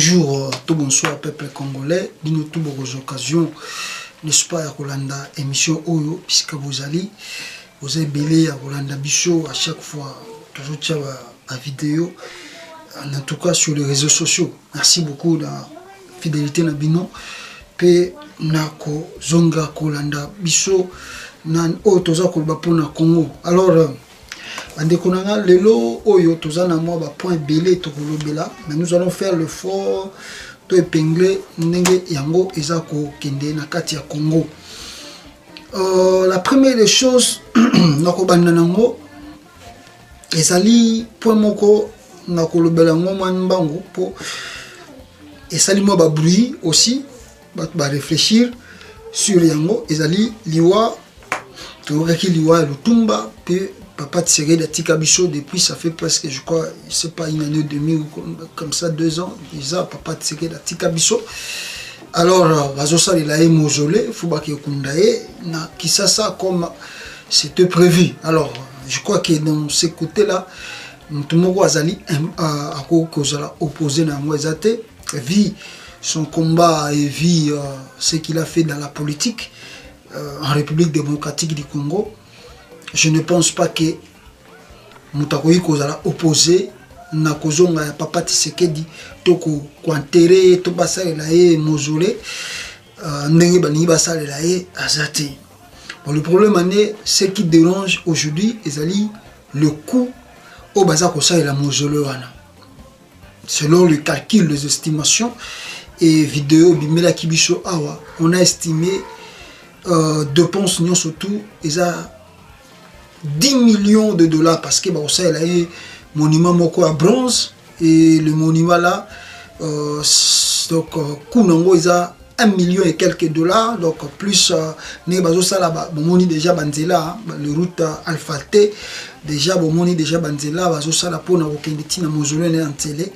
Bonjour, tout bonsoir peuple congolais. Nous tous vos occasions, n'est-ce pas, à Rolanda émission Oyo, puisque vous allez belé à Rolanda Bicho à chaque fois, toujours tiens à vidéo, en tout cas sur les réseaux sociaux. Merci beaucoup de la fidélité na bino. Pe nako zonga Rolanda Bicho nan o toza ko ba pona Congo. Alors Andekonanga lelo oyo toza na moi ba point belé to kolobela, mais nous allons faire le fort to épingler ndenge yango ezako kende na kati ya Congo. La première des choses nako banda nango ezali point moko na kolobela ngoma mbango po ezali mo ba bruit aussi ba réfléchir sur yango ezali liwa to reki liwa lutumba pe Papa Tshisekedi Tika Bicho depuis ça fait presque je crois je sais pas une année demi ou comme ça 2 ans déjà Papa Tshisekedi Tika Bicho. Alors bazosa il a mausolée faut pas qu'il kundaye na kisasa comme c'était prévu. Alors je crois que dans ce côté là tout le monde azali à kozala opposé na moizate vie son combat et vie ce qu'il a fait dans la politique en République démocratique du Congo. Je ne pense pas que Moutakoui kozala opposé na kozonga ya Papa Tshisekedi toko kwantere to basalela ye mausolée ndenge bani basalela ye azate. Bon, le problème est ce qui dérange aujourd'hui ezali le coût au baza kosalela mausolée wana. Selon le calcul des estimations et vidéo bimela kibiso awa on a estimé dépenses non surtout eza 10 millions de dollars parce que bah, ça il a un monument moko à bronze et le monument là donc Kunango il a 1 million et quelques dollars donc plus ne bazo sala ba moni déjà banzela le route Alpha T déjà moni déjà banzela bazo sala pona kokenditi na mausolée na ntele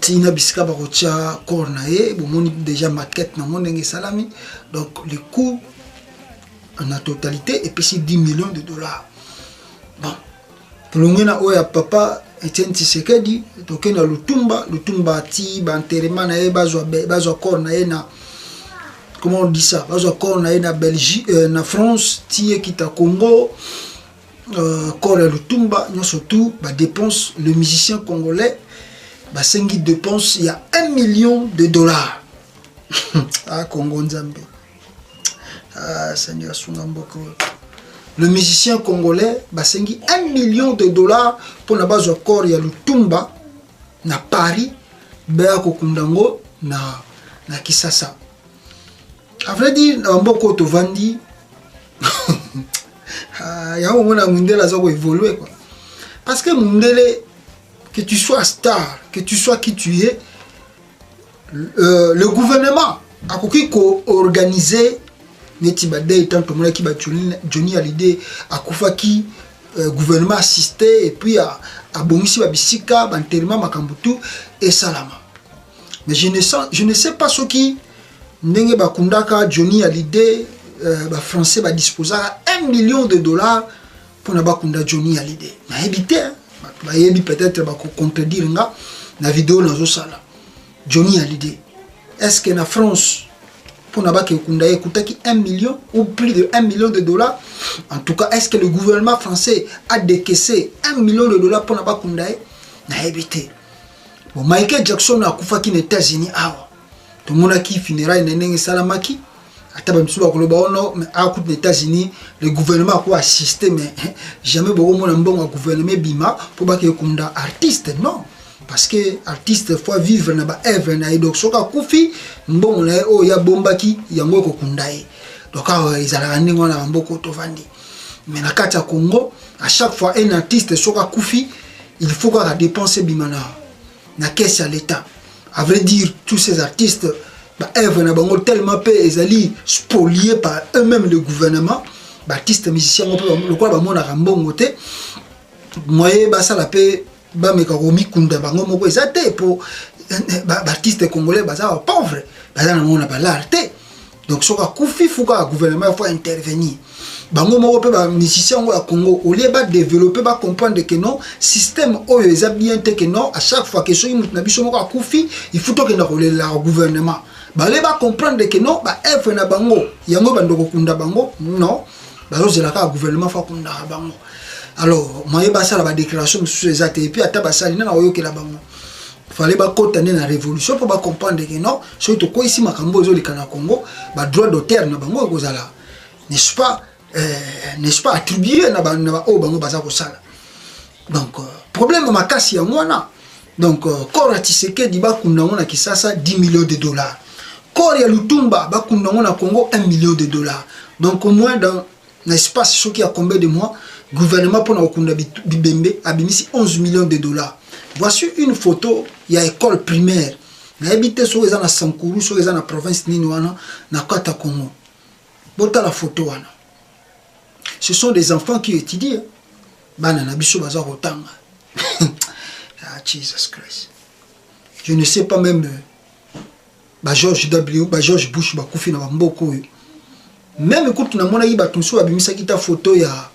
tina bisika ba kotia cornae moni déjà maquette na mondenge salami donc le coût en la totalité et puis c'est 10 millions de dollars. Bon, pour le moment, oya Papa Etienne Tshisekedi, donc na lutumba ti banterema na e bazwa corps na e na comment on dit ça, bazwa corps na e na Belgique na France ti kita Congo corps ya lutumba non surtout ba dépense le musicien congolais ba sengi dépense il y a 1 million de dollars. Ah Congo Nzambe. Ah Seigneur Sungamboko. Le musicien congolais basengi 1 million de dollars pour la base au corps ya lutumba na Paris bea kokundango na Kisasa. À vrai dire mboko to vandi ya mona mundela za ko évoluer quoi. Parce que mundele que tu sois star, que tu sois qui tu es le gouvernement a ko organiser neti badei tant que qui ba Johnny Hallyday akufa ki gouvernement assisté et puis à bomisi ba bisika banterima makambutu et salama. Mais je ne sais pas ce qui ndenge ba kundaka Johnny Hallyday ba français ba disposer 1 million de dollars pour na ba kunda Johnny Hallyday. Na éviter ba yebi peut-être ba ko contredire nga na vidéo na zo sala. Johnny Hallyday. Est-ce que na France pour n'avoir que 1 million ou plus de 1 million de dollars. En tout cas, est-ce que le gouvernement français a décaissé 1 million de dollars pour n'avoir kundaye n'a évité. Bon, Michael Jackson a koufaki aux États-Unis. Tout le monde qui finira une salamaki. Mais à coup des États-Unis, le gouvernement a assisté, mais jamais beaucoup de monde gouvernement bima pour pas que kunda artiste non. Parce que artiste faut vivre na ba œuvre na donc soka kufi mbongo na o ya bombaki yango ko kundaye donc ils ala ndingo na mboko to vandi mais na kati ya Congo à chaque fois un artiste soka kufi il faut qu'on dépense bimana na caisse à l'état à vrai dire tous ces artistes ba œuvre na bango tellement peu ezali spoliés par eux-mêmes le gouvernement ba artiste musicien le quoi ba mona mbongo te moyen ba ça la paix ba meka komi kunda bango moko ezate pour artiste congolais baza pauvre baza na mona ba l'arte Donc soka kufi fuka gouvernement faut intervenir. Bango moko pe ba musicien au Congo au lieu ba développer ba comprendre que non système oyo eza bien te que non à chaque fois que soki mutu na biso moko akufi il faut que na kolela gouvernement. Ba le ba comprendre que non ba F na bango yango bandoko kunda bango non ba zela ka gouvernement faut kunda bango. Alors moi ba sala ba déclaration sur les et puis ata ba sali na oyo ke la bango. Fallait pas continuer la révolution pour pas comprendre que non surtout quoi ici makambo zo le kana Congo ba droit d'auteur na bango kozala n'est-ce pas attribué na ba o bango baza ko sala. Donc problème makasi ya mwana. Donc Kora Tshisekedi ba kunda ngona Kisasa 10 millions de dollars. Kora ya Lutumba ba kunda ngona Congo 1 million de dollars. Donc au moins dans l'espace ce qui a combien de mois gouvernement pour na kunda bibembe abimisi 11 millions de dollars. Voici une photo, il y a école primaire. Na habité sur les ana Sankuru, sur les ana province Ninoana, na Kata Congo. Bota la photo wana. Ce sont des enfants qui étudient. Bana na biso baza rotanga. Ah Jesus Christ. Je ne sais pas même ba George W, ba George Bush ba kufi na mboko. Même écoute na mona yiba tunso abimisa kita photo ya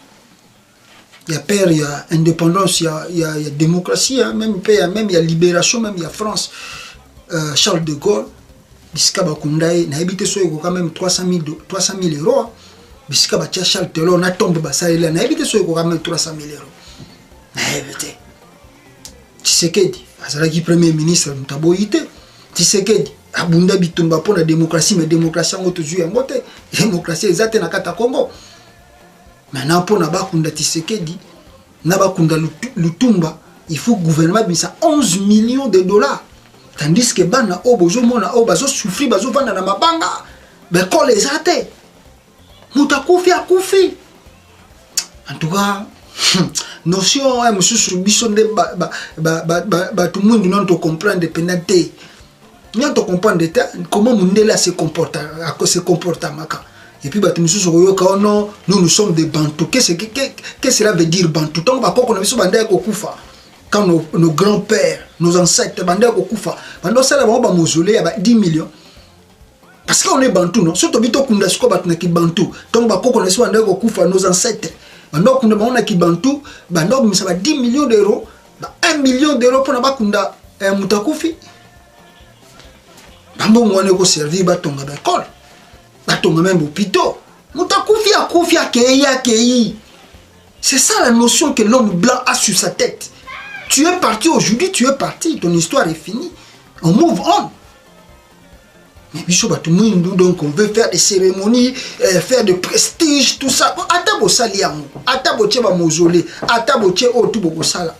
père, il y a indépendance, il y a démocratie, hein, même père, même il y a libération, même il y a France. Charles de Gaulle, Bisika Bakundaï, n'a habité sur quand même 300 000 euros. Bisika Batia Charles Taylor, n'a tombé Bassaïla, n'a habité sur quand même 300 000 euros. N'a habité. Tshisekedi, Azalaki premier ministre, Mutaboïté. Tshisekedi, Abunda Bitumba pour la démocratie, mais démocratie en autojou en côté. Démocratie exacte na Kata Congo. Maintenant, pour Nabakunda Tshisekedi, Nabakunda Lutumba, il faut que le gouvernement ait 11 millions de dollars. Tandis que Bana Obozo Mona Obazo souffri, Bazo Vanda na Mabanga, ben quand les athées, Moutakufi a Koufi. En tout cas, notion, monsieur Subison de tout le monde ne comprend des pénalités. Nous ne comprenons pas comment Mundela se comporte. Et puis, nous sommes des Bantous. Qu'est-ce que cela veut dire Bantou? Quand nos grands-pères, nos ancêtres, pendant ça, on va mausolée à 10 millions. Parce qu'on est Bantou, non? Surtout, on est Bantou. Donc, nos ancêtres. Pendant qu'on est Bantou, ça va 10 millions d'euros. 1 million d'euros pour Nabakunda Moutakufi. Bambo, on est servi Batonga d'école. Même hôpitaux. C'est ça la notion que l'homme blanc a sur sa tête. Tu es parti aujourd'hui, tu es parti, ton histoire est finie. On move on. Mais donc on veut faire des cérémonies, faire de prestige, tout ça. Atabo saliamo, atabo tcheba mausolée, atabo tche o tout boko sala.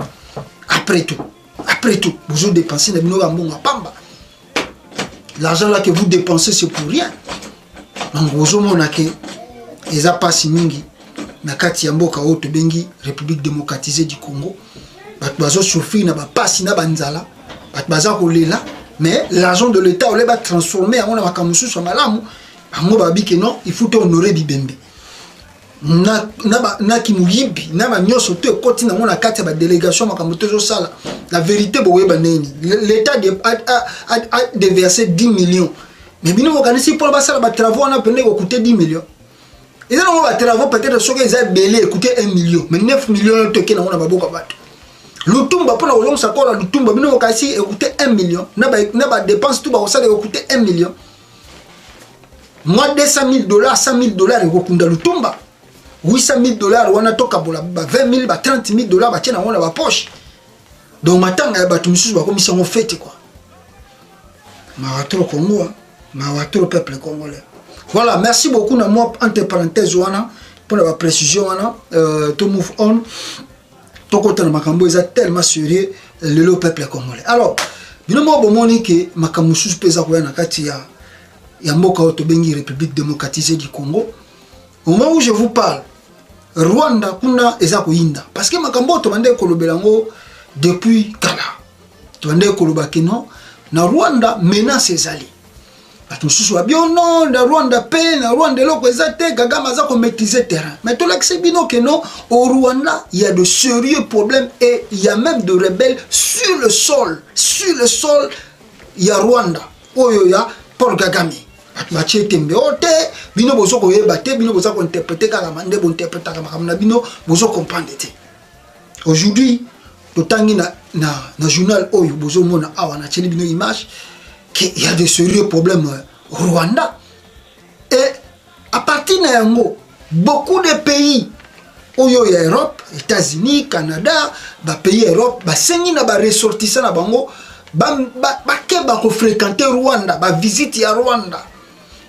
Après tout, vous dépensez les millions à Pamba. L'argent là que vous dépensez, c'est pour rien. Donc ozomona ke eza pasi mingi na kati ya mboka oto bengi République démocratisée du Congo. Bat bazo souffrir na ba pasi na banzala, bat baza kolela, mais l'argent de l'État on va transformer en makamusu so malamu. Bango babi ke non, il faut honorer Bibembe. Na kimuyibi na ba nyoso to ekoti na mona kati ya ba délégation makamuto zo sala. La vérité boyeba neni. L'État a déversé 10 millions. Mais bien, on organise pour les travaux, on a coûté 10 millions. Et là, on va travaux peut-être ceux qui ont belé coûté 1 million. Mais 9 millions de tokens, on a beaucoup de battre. Le Tumba, pour la raison, ça coûte le Tumba, mais on a coûté 1 million. On a dépensé tout, ça a coûté 1 million. Moi, 200 000 $, 100 000 $, il coûte le Tumba. 800 000 $, on a toka 20 000, 30 000 $, tiens, on a la poche. Donc maintenant, il y a des commission en fait quoi. Marathon Congo. Mawato le peuple congolais. Voilà, merci beaucoup na moi entre parenthèses wana pour la précision wana to move on. To kota na makambo eza tellement sérieux le peuple congolais. Alors, bino mo bomoni ke makambo susu peza ko na kati ya mboka oto bengi République démocratisée du Congo. Au moment où je vous parle, Rwanda kuna eza ko yinda parce que makambo to bande ko lobelango depuis kala. To bande ko lobakino na Rwanda menace ezali. Atususu bien non, na Rwanda paix, na Rwanda loko ezate Kagame aza ko maîtriser terrain. Mais tout l'exebino que non, au Rwanda, il y a de sérieux problèmes et il y a même de rebelles sur le sol. Sur le sol, il y a Rwanda. Oyo ya Paul Kagame. batie tembe ote bino bozo ko yeba te bino bozo ko interpréter kaka mande bo interpréter kaka makamna bino bozo comprendre te. Aujourd'hui totangi na journal oyo bozo mona awa na teli bino image qu'il y a de sérieux problèmes au Rwanda. Et à partir de yango beaucoup de pays oyo ya Europe, États-Unis, Canada, ba pays Europe, ba sengi na ba ressortissant na bango ba ko fréquenter Rwanda, ba visite ya Rwanda.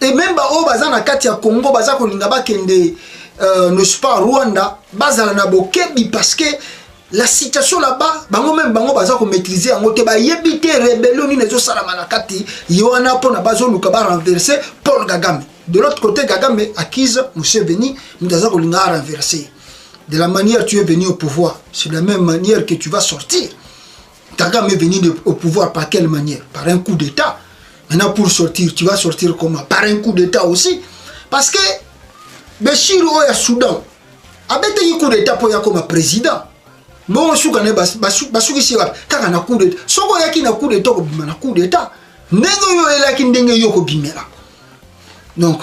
Et même ba o baza na kati ya Congo baza ko linga ba kende ne pas Rwanda, baza na bokebi parce que la situation là-bas, bango même bango baza ko maîtriser yango te ba yebite rébellion ni nezo sala manakati, yona po na bazo luka ba renverser Paul Kagame. De l'autre côté, Kagame acquise Museveni, nous avons renversé. De la manière tu es venu au pouvoir, c'est de la même manière que tu vas sortir. Kagame est venu au pouvoir par quelle manière? Par un coup d'État. Maintenant pour sortir, tu vas sortir comment? Par un coup d'État aussi. Parce que Béchir au Soudan, avec un coup d'État pour y comme président. Bon, si on a basuki si kaka na coup d'État. Soko yaki na coup d'État ko bima na coup d'État. Nengo yo elaki ndenge yo ko bimela. Donc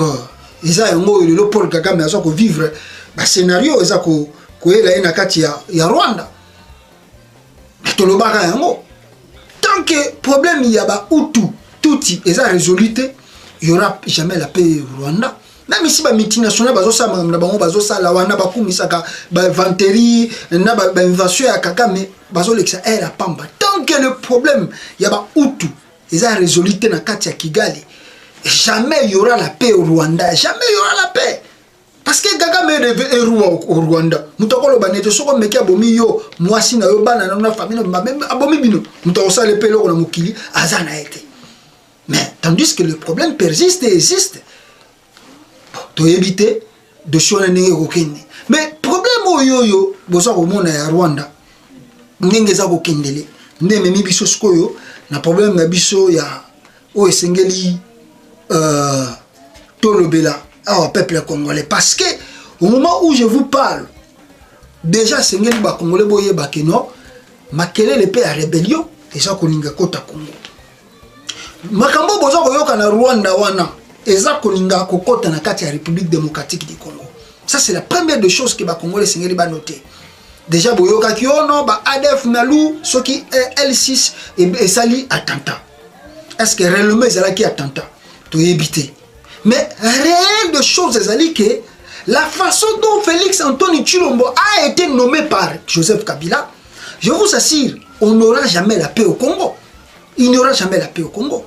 ils ont eu le Paul Kagame a ko vivre ba scénario eza ko ela na kati ya Rwanda. To lo baka yango. Tant que problème il y a ba Hutu, Tutsi eza résolu, il y aura jamais la paix au Rwanda. Même ici ba multinational bazo sa na bango bazo sa la wana ba kumisaka ba inventerie na ba invention ya Kagame bazo lexa la pamba. Tant que le problème il y a ba Hutu eza résolu na kati ya Kigali. Jamais il y aura la paix au Rwanda. Jamais il y aura la paix. Parce que Kagame est roi au Rwanda. Moutokolo banete soko meki abomi yo mwasi na yo bana na famille na même abomi bino. Moutoko sa le pelo na mukili azana été. Mais tandis que le problème persiste et existe. To éviter de shona nenge kokende. Mais problème oyo boza ko mona ya Rwanda. Ndenge za ko kendele. Ndeme mi biso skoyo na problème na biso ya o esengeli Tolobela au peuple congolais parce que au moment où je vous parle déjà sengeli ba congolais boye ba keno makele le paix à rébellion et ça kolinga kota Congo makambo boza koyoka na Rwanda wana eza kolinga kokota na kati ya République démocratique du Congo. Ça c'est la première des choses que ba congolais sengeli ba noter. Déjà boyoka kiono ba ADF Nalu ce qui est L6 et sali attentat. Est-ce que réellement ezala ki attentat? To éviter. Mais réel de choses est que la façon dont Félix Antoine Tshilombo a été nommé par Joseph Kabila, je vous assure, on n'aura jamais la paix au Congo. Il n'y aura jamais la paix au Congo.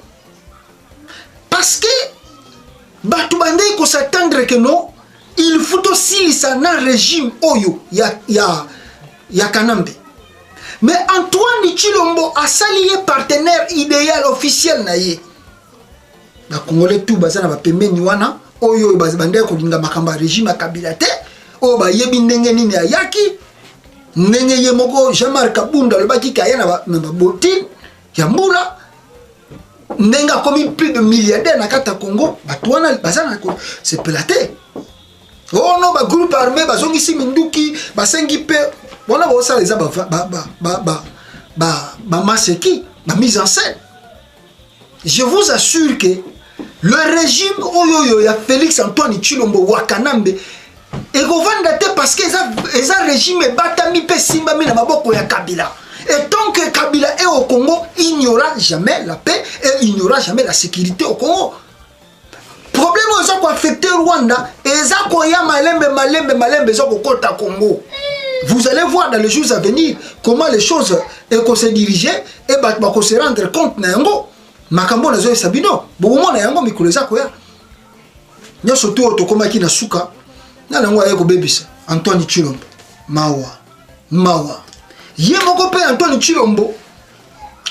Parce que Batubande il faut s'attendre que non, il faut aussi un régime Oyo, ya Kanambe. Mais Antoine Tshilombo a salié partenaire idéal officiel naïe. Na Congolais tout bazana ba pembeni wana oyo bazibande ko linga makamba régime Kabila te o ba yebi ndenge nini ayaki ndenge ye moko Jean-Marc Kabunda le baki kaya na ba botin ya mbula ndenga komi plus de milliardaires na kata Congo batwana bazana ko c'est pelaté. Oh non ba groupe armé bazongi si minduki basengi pe wana ba ça les ba maseki ba mise en scène. Je vous assure que le régime oyoyo ya Félix Antoine Tshilombo Wakanambe et govanda te parce que eza régime batami pe simba mi na maboko ya Kabila. Et tant que Kabila est au Congo, il n'y aura jamais la paix et il n'y aura jamais la sécurité au Congo. Problème oza ko affecter Rwanda eza ko ya malembe za ko kota Congo. Vous allez voir dans les jours à venir comment les choses vont se diriger et va se rendre compte na yango. Makambo na zoe sabino bomo na yango mikolo za koya nyoso to tokoma ki na suka na nango ayeko bebisa Antoine Tshilombo mawa ye moko pe Antoine Tshilombo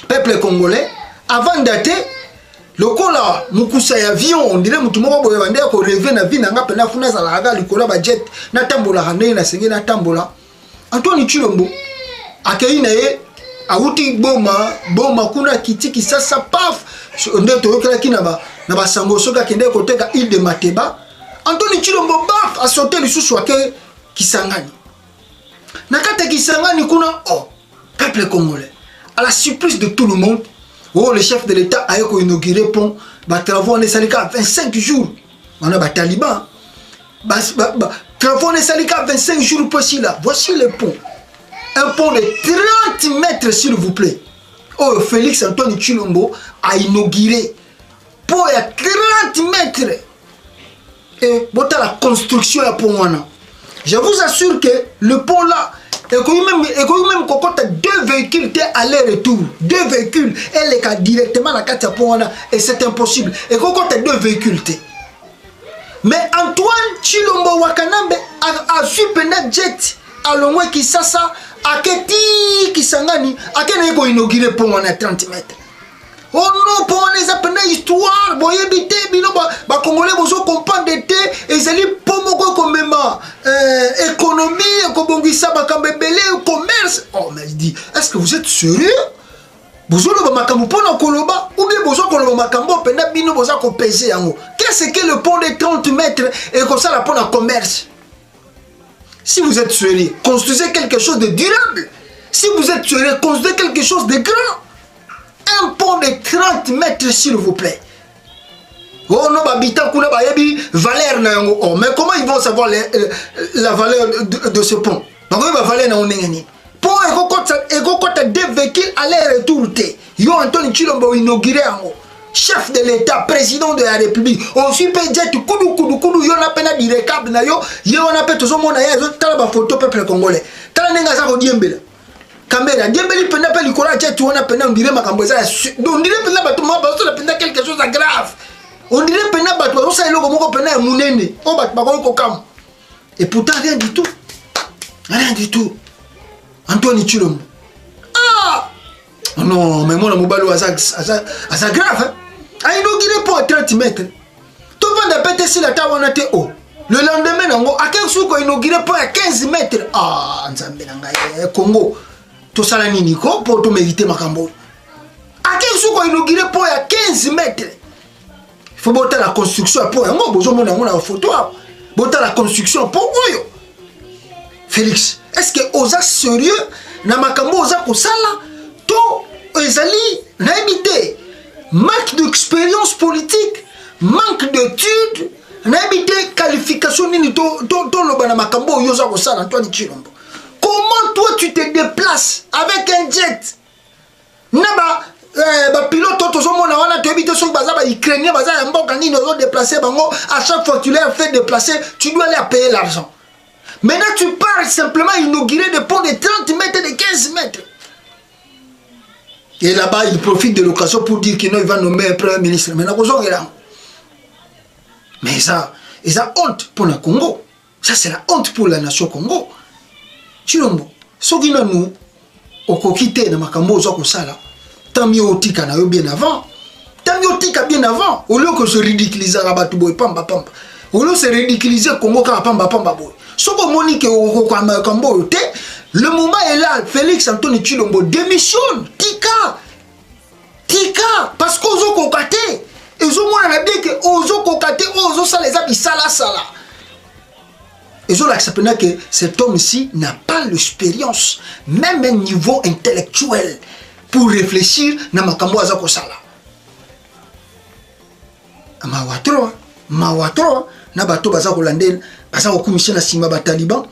peuple congolais avant daté lokola mukusa ya avion on dirait mutu moko boye bande ko rêver na vie na nga pena funa za la ga likola ba jet na tambola hane na senge na tambola Antoine Tshilombo akei na ye auti boma kuna kitiki sasa paf nde toyokela ki na ba sango soka kende koteka île de Mateba Antoine Tshilombo baf a sauté lisusu ake Kisangani nakata Kisangani kuna peuple congolais à la surprise de tout le monde le chef de l'État a inauguré pont travaux on est salé 25 jours. On a taliban. Travaux on est salé 25 jours possible là. Voici le pont. Un pont de 30 mètres s'il vous plaît. Oh, Félix Antoine Tshilombo a inauguré. Pont à 30 mètres. Et bon, la construction à pont. Je vous assure que le pont là, et même quand tu as 2 véhicules aller-retour, 2 véhicules, elle est directement dans la pont et c'est impossible. Et quand tu as 2 véhicules, mais Antoine Tshilombo Wakanambe a su pendant jet à Longwe Kisasa, à Keti Kisangani, à Keneko inauguré pont à 30 mètres. Oh non, pour les appeler histoire, bon yébité, bino ba congolais bozo comprendre d'été et zali pomoko comme même économie, kobongisa ba kambebele commerce. Oh mais je dis, est-ce que vous êtes sérieux? Bozo lo ba makambo pona koloba ou bien bozo koloba makambo pena bino boza ko peser yango. Qu'est-ce que le pont de 30 mètres et comme ça la pont en commerce? Si vous êtes sérieux, construisez quelque chose de durable. Si vous êtes sérieux, construisez quelque chose de grand. Un pont de 30 mètres s'il vous plaît. Oh non, habitant kuna ba yebi valeur na yango. Oh mais comment ils vont savoir la valeur de ce pont? Donc il va valeur na onengeni. Pont et kokota 2 véhicules aller-retour te. Yo Antoine Tshilombo inauguré yango. Chef de l'État, président de la République. On suit jet kudu yo na pena direcable na yo. Yo na pe tozo mona ya zo tala ba photo peuple congolais. Tala nenga za ko diembela. Caméra, Diembeli pena pe likora jet on a pena on dirait makambo za. On dirait pena bato ma bato la pena quelque chose de grave. On dirait pena bato on sa eloko moko pena munene. On bat ba ko kam. Et pourtant rien du tout. Rien du tout. Antoine Tshilombo. Ah! Oh non, mais moi, mobalo asa grave. Hein? A inauguré pour 30 mètres. Tout le monde a pété si la table en a été haut. Le lendemain, à 15 jours, a inauguré pour 15 mètres. Ah, Nzambe Nanga, Congo. Tout ça, là, Nico, pour tout mériter ma cambo. À 15 jours, a inauguré pour 15 mètres. Il faut botter la construction pour moi. Besoin de la photo. Botter la construction pour moi. Félix, est-ce que osa sérieux na makambo osa kosala to ezali na ebité manque d'expérience politique, manque d'études, na ebité qualification nini to loba na makambo yoza kosala Antoine Tshilombo. Comment toi tu te déplaces avec un jet? Na ba pilote tozo mona wana to ebité so baza ba ukrainien baza ya mboka nini ozo déplacer bango à chaque fois que tu les fait déplacer, tu dois aller payer l'argent. Maintenant, tu pars simplement inaugurer des ponts de 30 mètres et de 15 mètres. Et là-bas, il profite de l'occasion pour dire qu'il va nommer un premier ministre. Mais ça honte pour le Congo. Ça, c'est la honte pour la nation Congo. Tshilombo, ce qui nous au quitté dans Makambo Zokosala, tant mieux au tika na yo bien avant. Tant mieux au tika bien avant. Au lieu que se ridiculiser à Batouboy, pamba pamba. Au lieu de se ridiculiser Congo car pamba pamba boy. Le moment est là, Félix Antoine Tshilombo démissionne. Tika, parce qu'on a cocaté. Et on a dit que on a cocaté, on a les habits sala. Et on a accepté que cet homme-ci n'a pas l'expérience, même un niveau intellectuel, pour réfléchir dans Makambo Azako Sala. Mawatro, na bato bazako landel. Parce que commission na sima ba taliban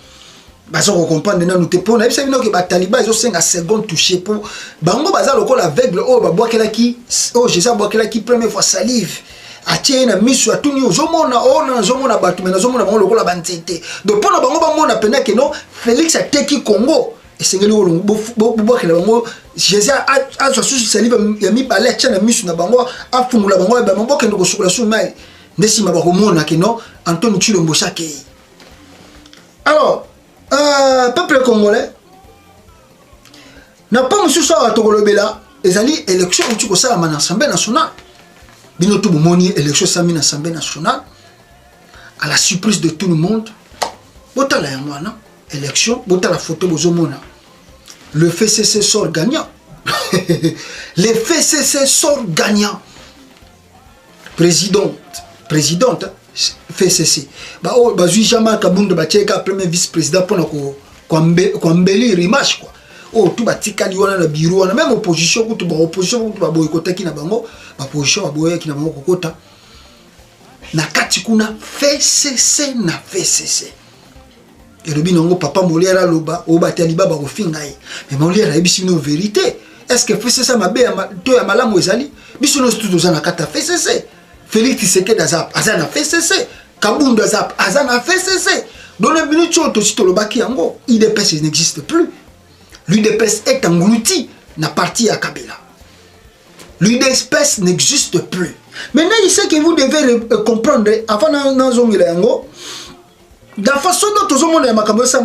baza ko comprendre na nous te pona et c'est que ba taliban ils ont 5 secondes touché pour bango baza lokola aveugle oh ba boakela ki oh Jésus boakela ki première fois salive atie na misu atuni ozomona ona ozomona bato mais ozomona bango lokola bantete donc pona bango ba mona pena que non Félix a teki Congo et sengeli olongo boakela bango Jésus a so salive ya mi balé atie na misu na bango afungula bango ba bango kendo ko sukula su mai ndesima ba komona que non Antoine Tshilombo Chakei. Alors, peuple congolais, n'a pas monsieur ça à Togolobela, les alliés élections où tu ça à l'Assemblée nationale. Binoto Boumoni, élection à l'Assemblée nationale, à la surprise de tout le monde. Bota la yamwana, élection, bota la photo Bozomona. Le FCC sort gagnant. Le FCC sort gagnant. Présidente. FCC. Zui Jama Kabunda Bacheka, premier vice-président pour embellir l'image. oh tout batikali wana na bureau wana même opposition kutu ba opposition kutu ba boycota ki na bango ba opposition ba boycota ki na bango kokota na kati kuna FCC na FCC et le binongo papa Molière loba o batali baba ko finga ye mais Molière a ebisi no vérité est-ce que FCC mabe to ya malamu ezali biso no studio za na kata FCC Félix Tshisekedi azap azana FCC Kabunda azap azana FCC dans le minute to si to lobaki yango IDPS n'existe plus. L'UDPS est englouti na partie à Kabila. L'UDPS n'existe plus. Maintenant, il sait que vous devez comprendre, avant d'en yango, la façon dont tout le monde est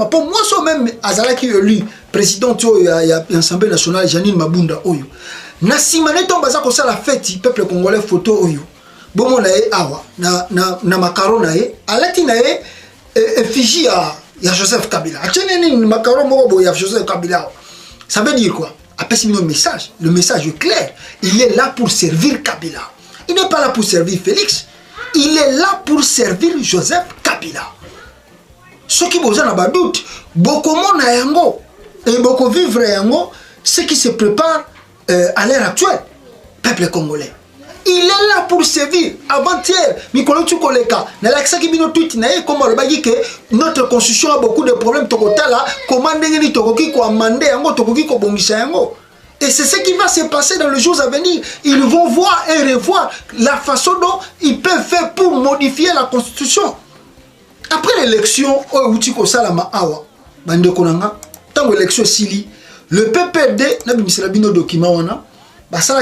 pour moi, je même Azala qui est élu président de l'Assemblée nationale, Janine Mabunda Oyo. Nasimane tombe à ça la fête, peuple congolais photo Oyo. Bon, on a awa, na macaron na e, alati na e, effigie à Joseph Kabila. Joseph Kabila. Ça veut dire quoi? Après, c'est un message. Le message est clair. Il est là pour servir Kabila. Il n'est pas là pour servir Félix. Il est là pour servir Joseph Kabila. Ce qui vous en a doute, beaucoup de gens et beaucoup vivre yango, ce qui se prépare à l'heure actuelle, peuple congolais. Il est là pour servir. Avant-hier, Mikolo Tchukoleka, notre constitution a beaucoup de problèmes. Et c'est ce qui va se passer dans les jours à venir. Ils vont voir et revoir la façon dont ils peuvent faire pour modifier la constitution. Après l'élection, l'élection Sili, le PPD,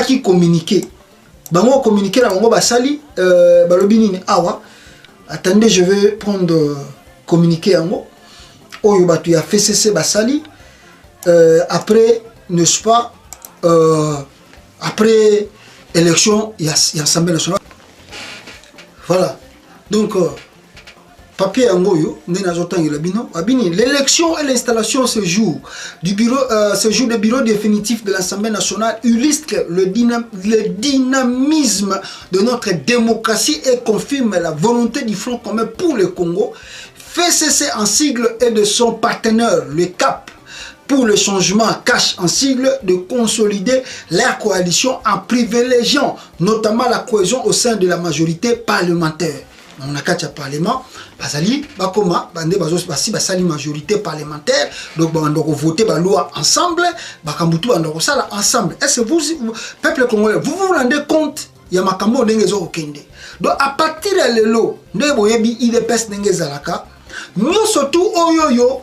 qui communiqué. Bango communiquer la bango basali balobini awa attendez je vais prendre communiquer yango oyo batu ya FCC basali après n'est-ce pas après élection il y a Assemblée nationale voilà donc papier yango yo ndena zotangela bino abini l'élection et l'installation ce jour du bureau définitif de l'Assemblée nationale illustre le dynamisme de notre démocratie et confirme la volonté du Front commun pour le Congo, FCC en sigle et de son partenaire le CAP pour le changement cache en sigle de consolider la coalition en privilégiant notamment la cohésion au sein de la majorité parlementaire. On a quatre parlements, basali, bakoma, bande bazos basi basali majorité parlementaire, donc bando voter ba loi ensemble, bakambutu bando sala ensemble. Est-ce que vous peuple congolais, vous vous rendez compte ya makambo ndenge zo okende. Donc à partir de lelo, ndebo yebi IDPS ndenge zalaka, nyo surtout oyoyo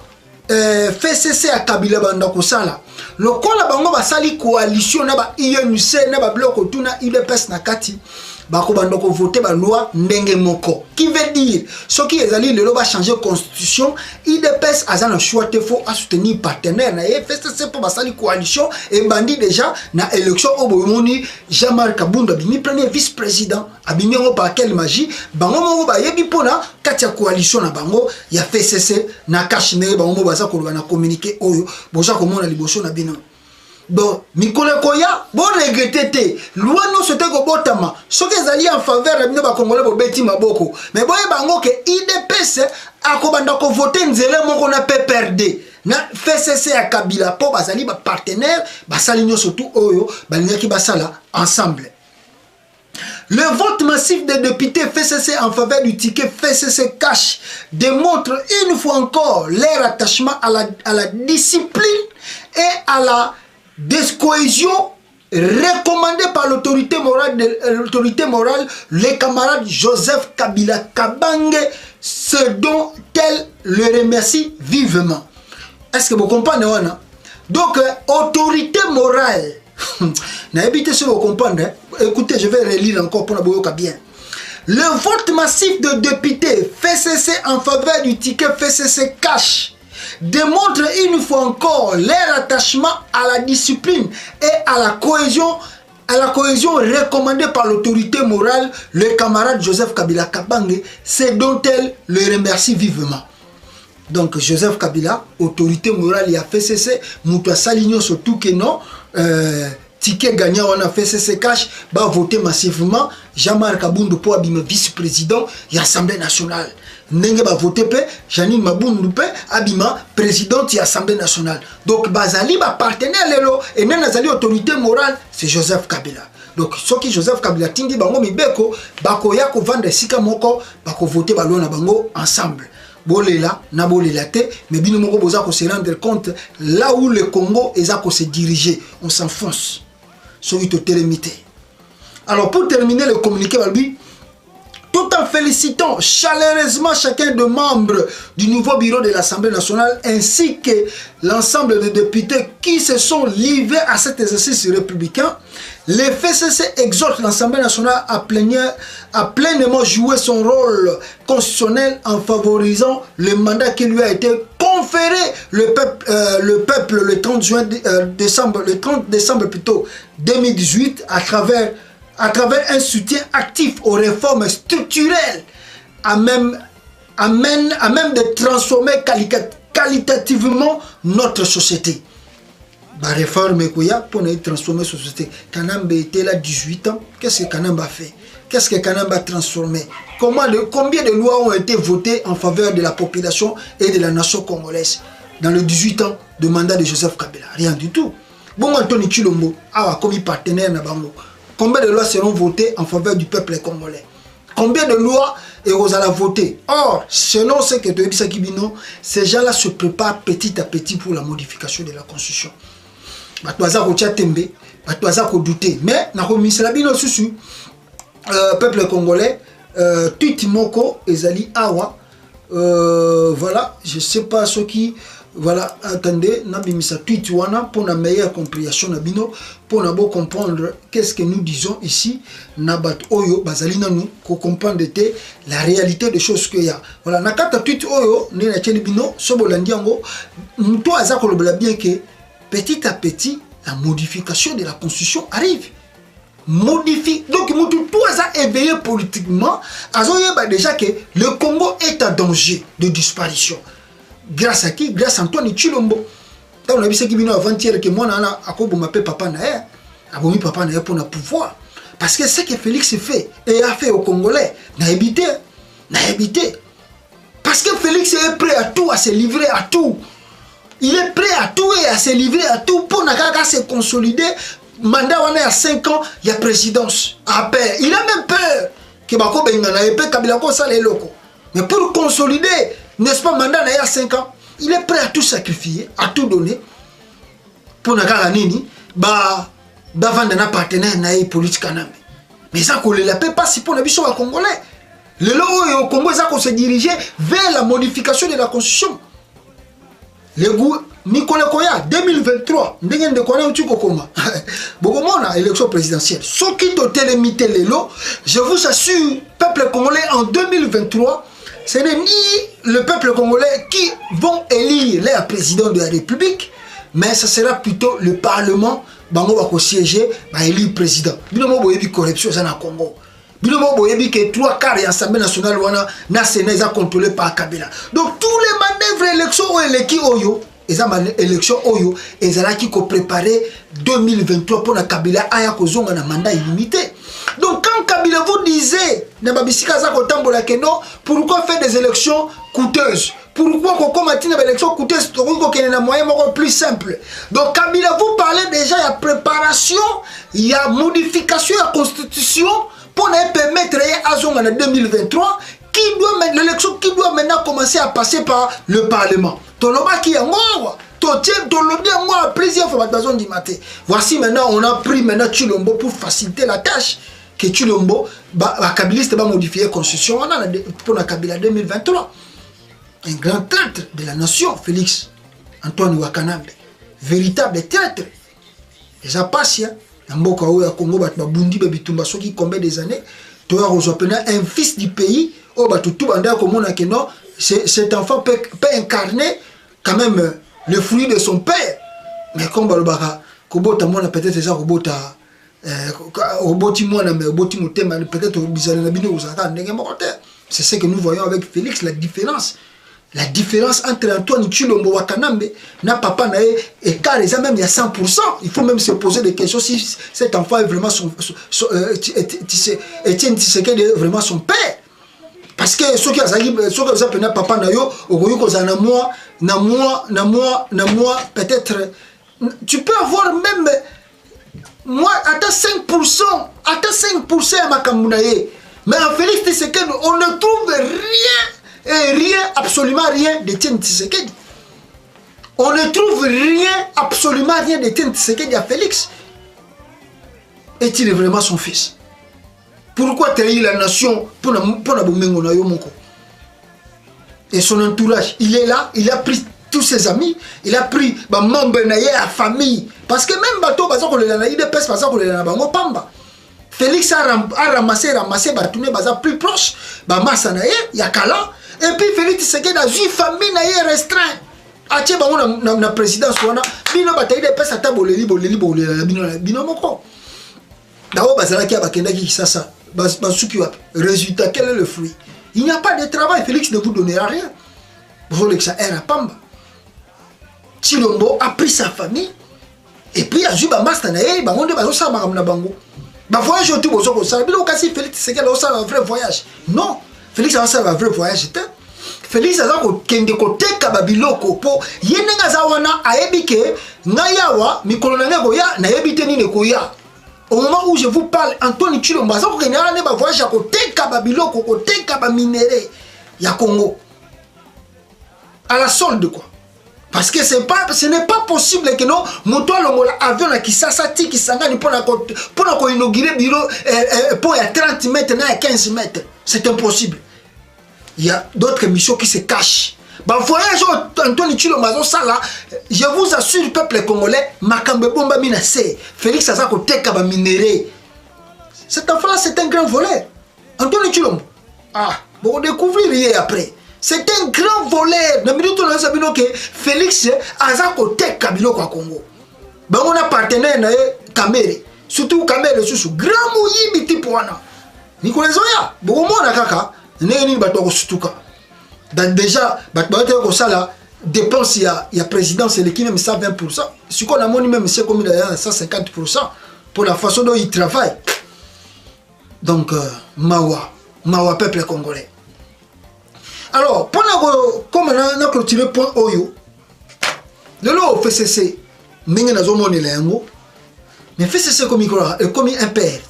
FCC à Kabila bando kosala. Lokola bango basali coalition na ba INC na ba bloc tuna IDPS na kati. Bako bandoko voter ba loi ndenge moko qui veut dire ce qui est allé le va changer constitution IDPS a un choix te faut à soutenir partenaire na FCC pour basali coalition et bandi déjà na élection au Boyoni Jean-Marc Kabunda bini premier vice-président abimi ngo par quelle magie bango mo ba yebi pona katia coalition na bango ya FCC na kashine bango baza ko na communiquer oyo boza ko mona liboso na bino. Bon, Mikole Koya, bon regretter, loi non c'était ko botama, ce que zali en faveur de ba Congolais bo beti maboko. Mais boye bango ke IDPS akobanda ko voter nzele moko na PPRD. Na FCC à Kabila po bazali ba partenaire, basali nyo surtout oyo, balingaki basala ensemble. Le vote massif des députés FCC en faveur du ticket FCC cash démontre une fois encore leur attachement à la discipline et à la discohésion recommandée par l'autorité morale, le camarade Joseph Kabila Kabange, ce dont elle le remercie vivement. Est-ce que vous comprenez? Donc, autorité morale, écoutez, je vais relire encore pour la bien. Le vote massif de députés FCC en faveur du ticket FCC cash démontre une fois encore leur attachement à la discipline et à la cohésion recommandée par l'autorité morale, le camarade Joseph Kabila Kabange, c'est dont elle le remercie vivement. Donc Joseph Kabila, autorité morale et FCC, Moutoua Salignon surtout que non, ticket gagnant on a fait CC Cash va voter massivement Jean-Marc Abundu pour abima vice-président de l'Assemblée nationale. Ndenge va voter pe Janine Mabundu pe abima président de l'Assemblée nationale. Donc bazali ba partenaire lelo et nazali autorité morale c'est Joseph Kabila. Donc ce qui Joseph Kabila tindi bango mibeko bako ya ko vendre sika moko bako voter balona bango ensemble. Bolela na bolela te mais bino moko boza ko se rendre compte là où le Congo est à se diriger on s'enfonce sur une télémité. Alors pour terminer le communiqué Balbi, tout en félicitant chaleureusement chacun des membres du nouveau bureau de l'Assemblée nationale ainsi que l'ensemble des députés qui se sont livrés à cet exercice républicain, le FCC exhorte l'Assemblée nationale à pleinement jouer son rôle constitutionnel en favorisant le mandat qui lui a été conféré le peuple le 30 décembre plutôt 2018 à travers un soutien actif aux réformes structurelles à même de transformer qualitativement notre société. La réforme pour transformer la société. Kanamba était là 18 ans. Qu'est-ce que Kanamba a fait? Qu'est-ce que Kanamba a transformé? Combien de lois ont été votées en faveur de la population et de la nation congolaise dans les 18 ans de mandat de Joseph Kabila? Rien du tout. Bon, Anthony Chilombo a commis partenaire na bango. Combien de lois seront votées en faveur du peuple congolais? Combien de lois vous allez voter? Or, selon ce que tu dis, Sakibino, ces gens-là se préparent petit à petit pour la modification de la Constitution. Mais, peuple congolais, tout moko ezali awa, voilà, je ne sais pas ce qui. Voilà, attendez, nabimisa tweet wana pour une meilleure compréhension nabino pour nabo comprendre qu'est-ce que nous disons ici nabat oyo bazali nanu ko comprendre la réalité des choses qu'il y a. Voilà, nakata tweet oyo ni na tcheli bino sobolandi yango mto azako lobela bien que petit à petit la modification de la constitution arrive. Donc tout a éveillé politiquement, azoyeba déjà que le Congo est en danger de disparition. Grâce à qui? Grâce à Antoine Chilombo. On a vu ce qui vient avant-hier que moi, je m'appelle papa Naé. Je papa Naé pour le pouvoir. Parce que ce que Félix fait et a fait aux Congolais, n'a habité. Parce que Félix est prêt à tout, à se livrer à tout. Il est prêt à tout et à se livrer à tout pour se consolider. Mandat on est à 5 ans, il y a présidence. Il a même peur que Bako Bengana et Kabila ça les locaux. Mais pour consolider, n'est-ce pas, mandat il y a 5 ans, il est prêt à tout sacrifier, à tout donner pour Nagara Nini, vendre un partenaire naïf politique. Mais ça, qu'on ne la paie pas si pour la mission à Congolais. Le lot au Congo, ça qu'on se dirigeait vers la modification de la Constitution. Le goût, Nicolas Koya, 2023, Ndenge de Koya Uchukokoma. Bokomona, élection présidentielle. Ce qui doit limiter les lots, je vous assure, peuple congolais en 2023, ce n'est ni le peuple congolais qui vont élire les présidents de la République, mais ce sera plutôt le Parlement bango va siéger, va élire président. Binomo boyebi corruption ça na Congo. Binomo boyebi que 3/4 de l'Assemblée nationale wana na Sénat contrôlé par Kabila. Donc tous les manœuvres élections ou élections oyo, élection oyo ezalaki ko préparer 2023 pour la Kabila aya kozonga na mandat illimité. Donc quand Kabila vous disait pourquoi faire des élections coûteuses? Pourquoi qu'on combatte des élections coûteuses? Il y a un moyen plus simple. Donc Kabila vous parlez déjà, il y a préparation, il y a modification de la constitution pour permettre à Zonga en 2023 l'élection qui doit maintenant commencer à passer par le Parlement. Voici maintenant, on a pris maintenant Chilombo pour faciliter la tâche. Que Chilombo, Kabiliste va modifier la constitution pour la Kabila 2023. Un grand traître de la nation, Félix Antoine Wakanambe. Véritable traître. Et ça passe, dans le Congo, qui combien des années, tu as un fils du pays, cet enfant peut incarner quand même le fruit de son père. Mais comme peut-être c'est ça, c'est ce que nous voyons avec Félix, la différence. La différence entre Antoine Tshilombo Wakanambe et papa na écart même il y a 100%. Il faut même se poser des questions si cet enfant est vraiment Etienne Tshisekedi est vraiment son père. Parce que ceux qui ont papa na yo, peut-être tu peux avoir même moi attends 5%, à ma kamounaye. Mais en Félix Tshisekedi, on ne trouve rien, absolument rien d'Etienne Tshisekedi. On ne trouve rien, absolument rien d'Etienne Tshisekedi à Félix. Est-il vraiment son fils? Pourquoi trahir la nation pour la Bomengo na yo moko? Et son entourage, il est là, il a pris tous ses amis, il a pris membre naye à famille. Parce que même bateau, parce qu'on les a pèse, parce qu'on les a pamba. Félix a ramassé, Bartouné baza plus proche, Massa naye, Yakala. Et puis Félix Tshisekedi a une famille naye restreinte. Ache bango na présidence wana, bino bataille de pèse ata boleli bino moko. D'abord bazala ki abakenda ki sasa, basuki wapi. Résultat, quel est le fruit? Il n'y a pas de travail, Félix ne vous donnera rien. Vous voulez que ça aide à Pamba. Tshilombo a pris sa famille et puis il a joué Massa naye, bango de bazo sa makamna bango. Voyage au tout beau ça bilo kasi Félix c'est qu'elle a un vrai voyage. Non, Félix a un vrai voyage. Félix a ko kende ko teka babiloko po yenenga zawana aebike ngayawa mikolo na ngego ya na ebite ni ne ko ya. Au moment où je vous parle, Antoine Tshilombo a ko kende na ba voyage ko teka babiloko ko teka ba minéraux ya Congo. À la solde quoi. Parce que ce n'est pas possible que non, moto longola avion na Kisasa tiki sangani pour inaugurer bureau pour 30 mètres na 15 mètres. C'est impossible. Il y a d'autres missions qui se cachent. Bah voyage Antoine Tshilombo sala, je vous assure peuple congolais, makambe bomba minase, Félix Azako teka ba minéré. Cet enfant là c'est un grand voleur. Antoine Tshilombo. Ah, vous découvrirez après. C'est un grand voleur. Na minute on a sabi que Félix Azako tek kabilo kwa Congo. Ben on a partenaire na Kamere. Surtout Kamere sous grand mouyibi tipo wana. Nicolas Zoya, bon mona kaka, neni bato ko sutuka. Donc déjà bato ko sala dépense il y a présidence l'équipe même 120%. Ce qu'on a moni même c'est comme d'ailleurs 150% pour la façon dont il travaille. Donc Mawa peuple congolais. Alors, comme on a clôturé le point Oyo, le lot FCC, mais FCC comme un père.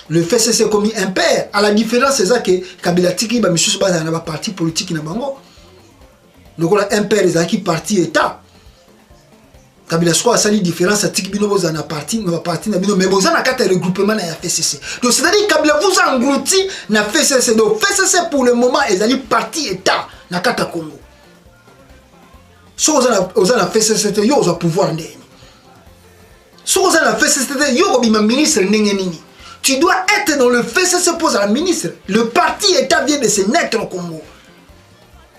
Le FCC comme un père, à la différence, c'est ça que Kabila Tiki, M. Soubaza n'a pas parti politique. Donc, un père, c'est qui parti État. Kabila Souba a sali différence, Tiki Bino, vous en a parti, mais vous en a quatre regroupements dans la FCC. Donc, c'est-à-dire que Kabila vous a englouti dans la FCC. Donc, FCC pour le moment, ils allaient parti État dans le Congo. Si vous avez la FCC, vous avez pouvoir. Si vous avez la FCC, vous avez ministre. Tu dois être dans le FCC pour la ministre. Le parti État vient de se naître au Congo.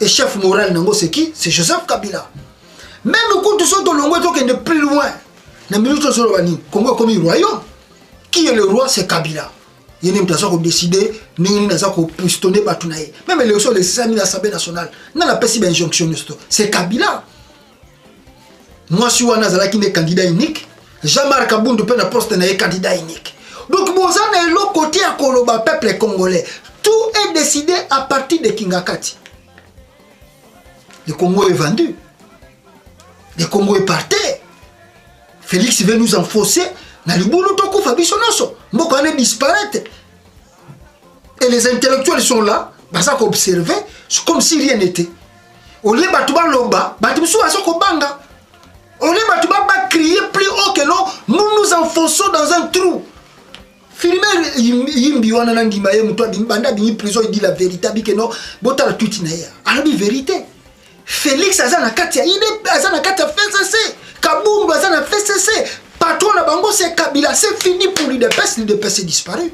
Et chef moral, c'est qui? C'est Joseph Kabila. Même quand tu sors de l'Ongo, tu es plus loin. Dans le Congo comme un royaume. Qui est le roi? C'est Kabila. Il y a des gens qui ont décidé, ils ont pistonné Batounaï. Même les gens, les 5 000 l'Assemblée nationale, n'a pas si bien injonction. C'est Kabila. Moi, je suis un candidat unique. Jean-Marc Aboundou peut poste un candidat unique. Donc, bon, ça est l'autre côté à Koloba, peuple congolais. Tout est décidé à partir de Kingakati. Le Congo est vendu. Le Congo est parti. Félix veut nous enfoncer. Dans le boulot, Mboko allait disparaître. Et les intellectuels sont là, ça observer, comme si rien n'était. Au lieu de loba, au lieu de crier plus haut que non, nous nous enfonçons dans un trou. Filmer Yimbi wana nangima ye muto banda bi prison il dit la vérité bi que non bota la tweet na ya. Arabi vérité. Félix azana katia ide azana katia FCC. Kabungu azana FCC. Patron na bango c'est Kabila, c'est fini pour l'UDPS est disparu.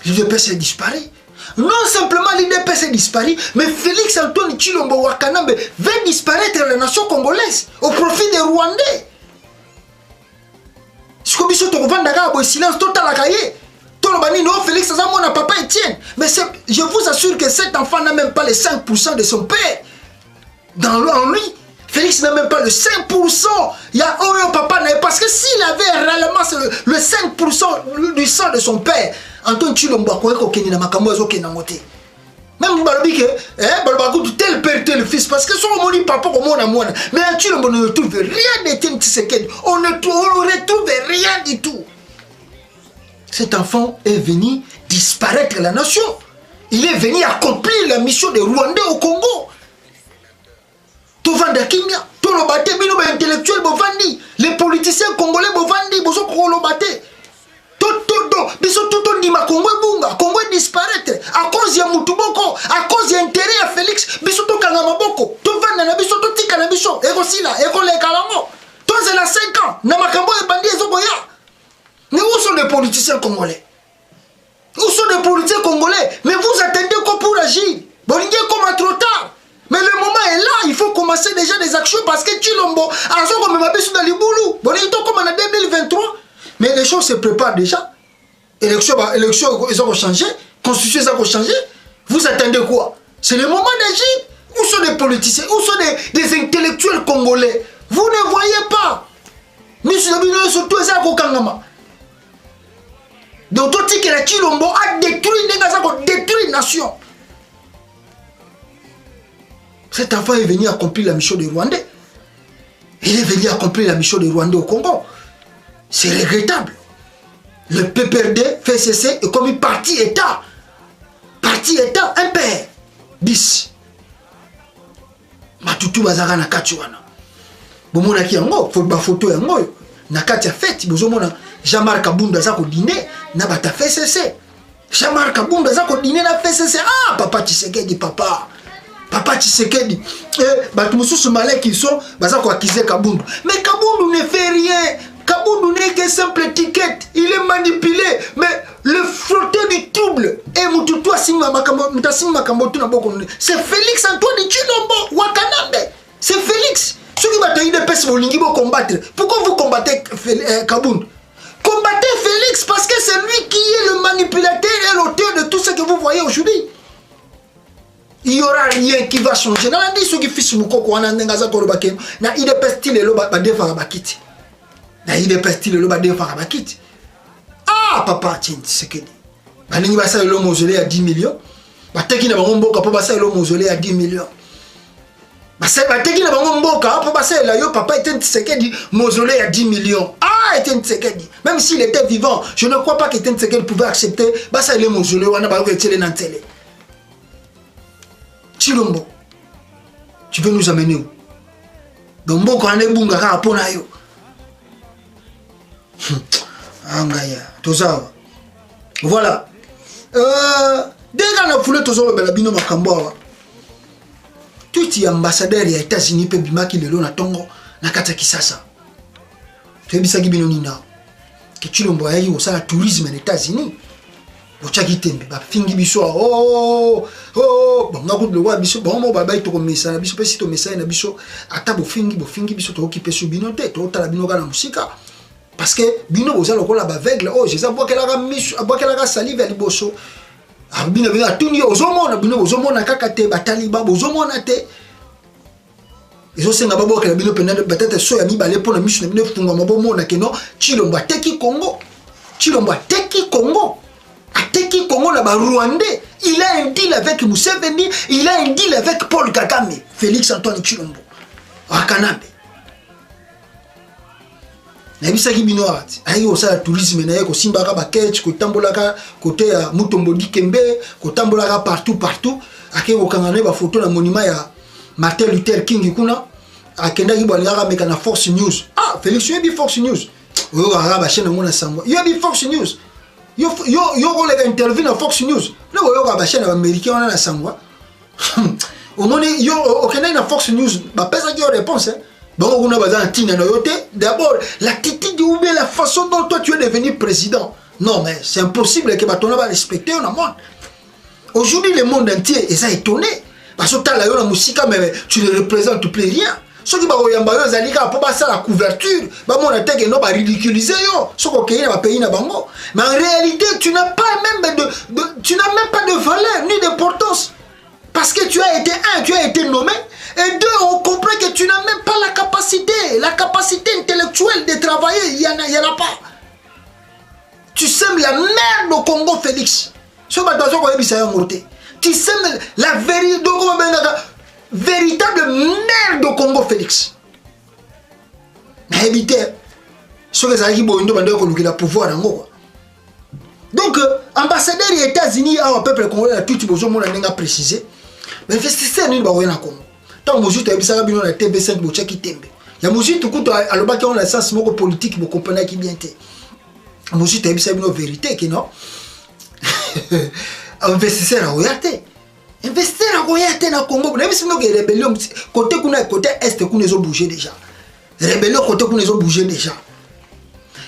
L'UDPS est disparu. Non simplement l'UDPS est disparu, mais Félix Antoine Tshilombo Wakanambe veut disparaître de la nation congolaise au profit des Rwandais. Ce que tu as silence total à cahier. Tout le monde dit non, Félix, ça mon papa Etienne. Mais c'est Je vous assure que cet enfant n'a même pas les 5% de son père en lui. Félix n'a même pas le 5%. Il y a un papa, parce que s'il avait réellement le 5% du sang de son père, Antoine Chilombo a kokeni na makambo azoke na moté. Même balobi que balobi tel père tel fils parce que son moni papa comme on a moi. Mais Chilombo ne trouve rien d'Étienne Tshisekedi. On ne retrouve rien du tout. Cet enfant est venu disparaître la nation. Il est venu accomplir la mission des Rwandais au Congo. Tovanda Kimia, Tolobate, Bino intellectuel Bovandi, les politiciens congolais Bovandi, Bozo Kolobate. Toto, Biso Toto Nima Congo Bunga, Congo disparaître à cause de Moutuboko, à cause de l'intérêt à Félix, Biso Tokangamaboko, Tovanda Nabiso Totika Nabiso, Egosila, Egole Kalamo, Tonze la 5 ans, Namakambo et Bandi Ezoboya. Mais où sont les politiciens congolais? Où sont les politiciens congolais? Mais vous attendez quoi pour agir? Bolingé comme trop tard. Mais le moment est là, il faut commencer déjà des actions parce que Chilombo, Azo comme Mabisu dans les boulous. Bolingé comme en 2023. Mais les choses se préparent déjà. Élection, ils ont changé. Constitution, ils ont changé. Vous attendez quoi? C'est le moment d'agir. Où sont les politiciens? Où sont des intellectuels congolais? Vous ne voyez pas. Monsieur Nabino, surtout, c'est à Kokangama. Donc, tout ce que la Chilombo a détruit une nation. Cet enfant est venu accomplir la mission des Rwandais. Il est venu accomplir la mission des Rwandais au Congo. C'est regrettable. Le PPRD fait cesser et comme un parti État. Parti État, un père. Bis. Matutu bazara na kachuana. Bomona ki yango, faut ba photo yango. Na kati ya fête, bozomona Jean-Marc Kabunda za ko dîner na bata fait cesser. Jean-Marc Kabunda za ko dîner na fait cesser. Ah, papa Tshisekedi papa. Papa Tshisekedi. Batu mususu malais qui sont baza ko accuser Kabunda. Mais Kabunda ne fait rien. Kabunda n'est que simple étiquette. Il est manipulé. Mais le frotteur du trouble. C'est Félix Antoine Tshilombo Wakanabe. C'est Félix. Ceux qui battent UDPS vont combattre. Pourquoi vous combattez Kabunda? Combattez Félix parce que c'est lui qui est le manipulateur et l'auteur de tout ce que vous voyez aujourd'hui. Il n'y aura rien qui va changer. Dans la dit ceux qui font ce mukoko wana nengaza korobake na UDPS style lo ba defa bakiti. Na UDPS style lo ba defa bakiti. Ah papa Tshisekedi. Baningi basa lo mausolée à 10 millions. Bateki na bango mboka po basa lo mausolée à 10 millions. Bateki na bango mboka po basa la yo papa était Tshisekedi mausolée à 10 millions. Ah était Tshisekedi. Même s'il était vivant, je ne crois pas que Tshisekedi pouvait accepter basa le mausolée wana ba ko etele na télé. Chilombo, tu veux nous amener où? Donc mboka ane bunga ka pona yo. Angaya, tozawa. Voilà. Dès qu'on a foulé tous les bino makambo, tout y ambassadeur des États-Unis peut bimaki le na tongo na kata kisasa. Tu bisa bino nina. Que Chilombo ayi au sala tourisme aux États-Unis. Bochaki tembe ba fingi biso bonga ko le wa biso bon mo baba to ko message biso pe si to message na biso ata bo fingi biso to ki pesu bino te to tala bino kana musika. Parce que bino boza lokola ba aveugle je sais boakela ka salive ali boso bino bino atuni ozomona bino ozomona kaka te ba taliba bozomona te ezo senga ba boakela bino penande peut-être so ya mibale pona misu na bino funga mabomona ke no Chilombo ateki Congo ateki Congo na ba Rwandais. Il a un deal avec Museveni, il a un deal avec Paul Kagame, Félix Antoine Tshilombo Wakanabe. Na bisaki binoati ayi osala tourisme na yeko simbaka ba ketch ko tambolaka côté ya Mutombo Dikembe ko tambolaka partout akeko kangane ba photo na monument ya Martin Luther King kuna akenda ki bolingaka meka na Fox News. Ah Félix yebi Fox News oyo araba chaîne ngona sango yebi Fox News yo les interview na Fox News le oyo ba chaîne américain wana na sango au moni yo okenda na Fox News ba pesa ki réponse d'abord, l'attitude ou bien la façon dont toi tu es devenu président. Non, mais c'est impossible que tu va respecter le monde. Aujourd'hui, le monde entier est étonné. Parce que tu as la musique, mais tu ne représentes plus rien. ceux qui vont yamba yo zalika pour passer la couverture ba mon attaque non ba ridiculiser yo ceux qui va payer na bango mais en réalité tu n'as pas même tu n'as même pas de valeur ni d'importance parce que tu as été nommé et deux on comprend que tu n'as même pas la capacité intellectuelle de travailler il y en a pas tu sèmes la merde au Congo Félix ce batazo ko yebisa yo ngote tu sèmes la véritable merde au Congo Félix. Mais évitez, ce que ça dit, bon, il a pouvoir en gros. Donc, ambassadeur des États-Unis au peuple congolais, tout le monde a précisé. Mais investisseur n'est pas au Congo. Tant que vous avez ça, vous avez TV5, vous avez tembe. Il y a musique tout coup à l'objet qui ont la sens politique, vous comprenez qui bien était. Musique avez ça une vérité qui non. Investisseur à Oyate. Investir à Goyate na Congo, vous avez vu que les rébellions côté est ils ont bougé déjà. Les rébellions côté ils ont bougé déjà.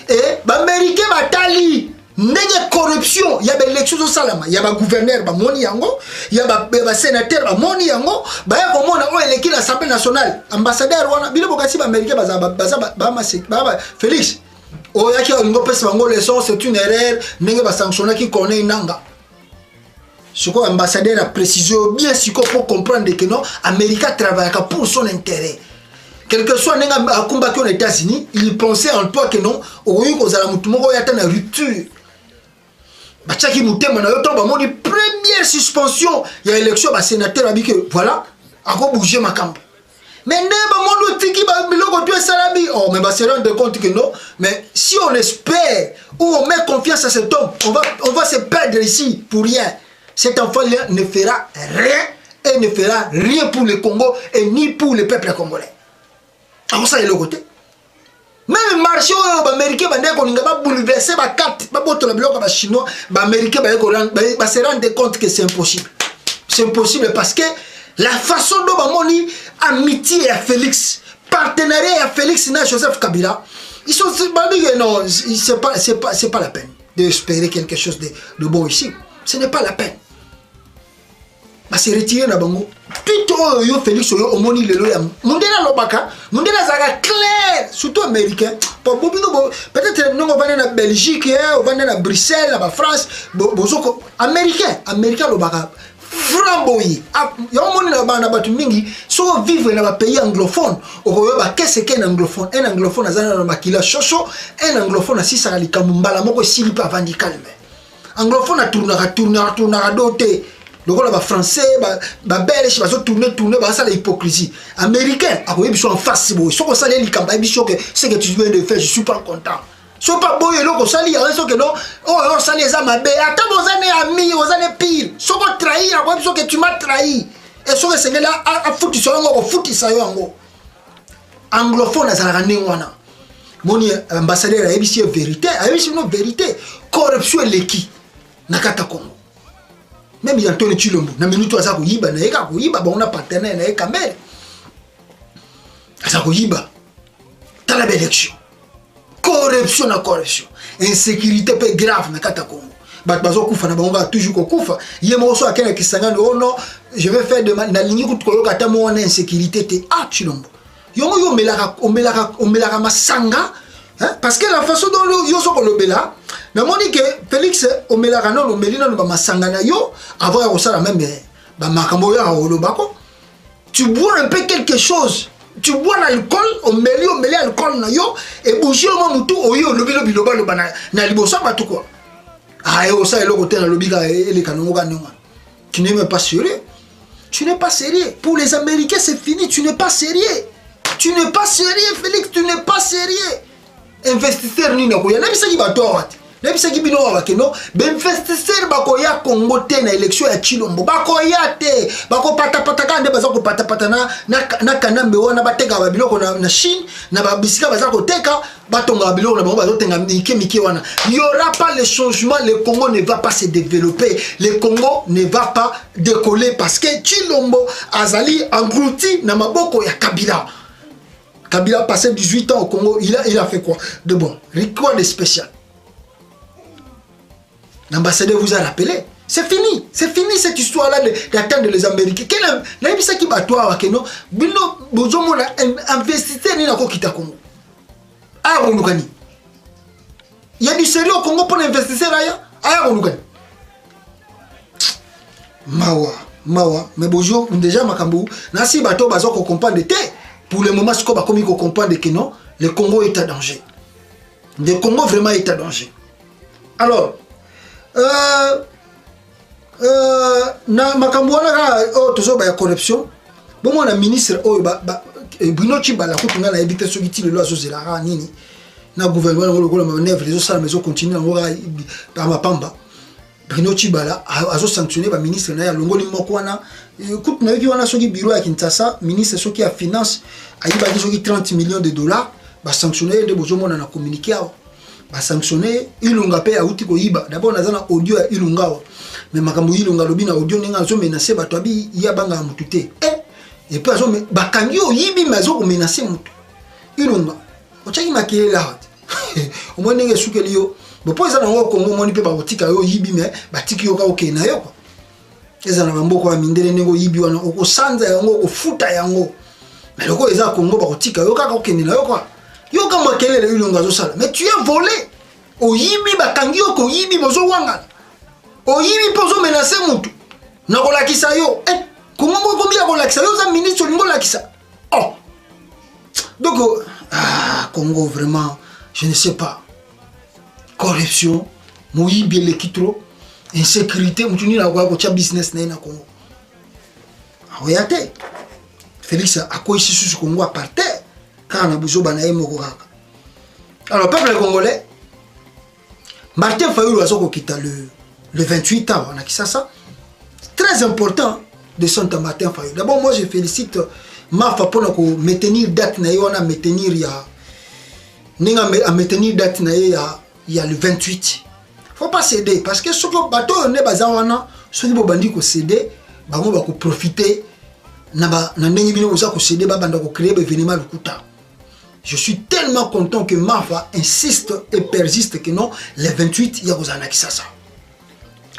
Et les Américains batali, n'est corruption, il y a des élections au Salama, il y a des gouverneurs ba moni yango, il y a des sénateurs ba moni yango, ba ya comme on a électé l'Assemblée nationale, ambassadeur wana, bilo bokasi ba Américain ba Félix. O yaki ngo pesa bango leçon, c'est une erreur, n'est ba sanctionner qui connaît nanga. Ce que l'ambassadeur a précisé bien sûr pour comprendre que non, l'Amérique travaille pour son intérêt. Quel que soit le combat aux États-Unis, il pensait en toi que non, au lieu que y a une rupture. Bachaki Moutema, la première suspension, il y a l'élection, le sénateur a dit que voilà, à quoi bouger ma camp. Mais oh, mais se rendre compte que non, mais si on espère ou on met confiance à cet homme, on va se perdre ici pour rien. Cet enfant-là ne fera rien et ne fera rien pour le Congo et ni pour le peuple congolais. Alors ça est le côté. Même le marché américain va bouleverser la carte, les Chinois, les Américains va se rendre compte que c'est impossible. C'est impossible parce que la façon dont on amitié à Félix, partenariat à Félix et Joseph Kabila, ils sont non, c'est pas la peine d'espérer quelque chose de bon ici. Ce n'est pas la peine. Bah c'est retiré na bango. Tout yo Félix yo omoni lelo ya. Mondela lobaka, mondela zaka clair, surtout américain. Peut-être non on va na Belgique, on va na Bruxelles, na France, bozoko américain lobaka. Framboyi. Ya omoni na bana batu mingi, so vivre na pays anglophone. Okoyo ba qu'est-ce qu'un anglophone? Un anglophone azana na makila chocho, un anglophone asisa likambo mbala moko sili pa vandi calme. Anglophone a tourné à doté. Le rôle de français, belge, ils vont tourner, ça l'hypocrisie. Américain, ils sont en face. Si vous savez ce que tu viens de faire, je ne suis pas content. Si vous ne savez pas ce que non, oh, ça les a mabé. Attends, vous êtes amis, vous êtes pire. Si vous trahi, vous que tu m'as trahi. Et si vous êtes là, à foutre sur un foutre ça. Anglophone, ça a wana. Mon ambassadeur a dit vérité, vérité. Corruption est l'équipe. Nakata Congo. Même il y a Antoine Chilombo. Na minute à ça yiba na eka yiba ba on a partenaire na eka mel. Ça yiba. Dans la élection. Corruption na corruption. Insécurité peu grave na kata Congo. Bazo kufa na bango toujours ko kufa. Yemo so akena kisanga oh non, je vais faire de na ligne ko koyoka ta mo na insécurité te Chilombo. Yo melaka masanga. Hein? Parce que la façon dont yo so ko lobela mais moi dis que Félix au Mélarano, au Mélina, au Masangana, yo, avant ça la même, tu bois un peu quelque chose, tu bois l'alcool, au mêlé alcool, et bouger au moment où yo, le biloba, le banana, na libosa, pas tout quoi. Ah, et au ça, et le côté, le biga, et les canons, tu n'es même pas sérieux. Tu n'es pas sérieux. Pour les Américains, c'est fini, tu n'es pas sérieux. Tu n'es pas sérieux, Félix, tu n'es pas sérieux. Investisseur, ni n'a pas ça qui va toi. Nebisa ki bino wa keno benvestisseur bakoya Congo te na élection ya Chilombo bakoya te bako pata kande baza ko pata na kanambe wana bateka ba biloko na Chine na ba bisika baza ko teka batonga biloko na bango bazo tenga mike wana. Il y aura pas le changement, le Congo ne va pas se développer, le Congo ne va pas décoller parce que Chilombo azali englouti na maboko ya Kabila. Kabila a passé 18 ans au Congo, il a fait quoi de bon, quoi de spécial? L'ambassadeur vous a rappelé. C'est fini cette histoire là d'attendre les Américains nayebi ça qui batwa que non bino bozomo na investisseur ni nako kita Congo ah bonukani il y a du sérieux au Congo pour l'investisseur aya ah bonukani mawa mais bonjour déjà makambu na si bato bazo ko comprendre te pour le moment ce qu'on va comme ko comprendre que non le Congo est en danger le Congo vraiment est en danger alors na makambu wana o tozo ba corruption bon mon ministre o Bruno Chibala kutunga na ebite sogiti le loazo zela nini na gouvernement ngolo ko ma neuf les autres maison continue ngora ba mapamba Bruno Chibala azo sanctionné ba ministre na ya longoli moko wana écoute na wana soki bureau ya Kinshasa ministre soki ya finance ayiba soki 30 millions de dollars ba sanctionné de bozo mona na communiquer ba sanctionné ilunga pe ya uti ko yiba d'abord nazana audio ya ilunga mais makambo ilunga lobi na audio ninga zo menacer bato abi ya banga mutute et puis azo bakangi o yibi mazo ko menacer mutu ilunga ochaki makile la au moins ninga sukeli yo bo poza na ngo Kongo moni pe ba kotika yo yibi mais batiki yo ka okena yo kwa eza na bamboko ya mindele ningo yibi wana okosanza yango okofuta yango mais loko eza Kongo ba kotika yo kaka okena yo kwa yo ka makele le ilunga zo sala mais tu es volé o yibi bakangi yo ko yibi bozo wanga o yibi pozo menacer mutu na kolakisa yo Kongo ko combien kolakisa yo za ministre lingo lakisa oh donc Congo vraiment je ne sais pas corruption moyibi le kitro insécurité mutuni na kwa cha business na Congo aoyate Félix akoishi susu Congo à part terre kana buzo bana moko kaka alors peuple congolais Martin Fayulu azoko kita le 28 ans on a ça très important de Saint Martin Fayulu. D'abord moi je félicite Mafa pour ko maintenir date na yo na maintenir ya ninga a maintenir date na ya le 28. Faut pas céder parce que ce que bateau ne bazawana ce qui bandi ko céder bango ba ko profiter na ndenge bino oza ko céder ba banda ko créer événement lukuta. Je suis tellement content que Mafa insiste et persiste que non le 28 ya kozana kisasa.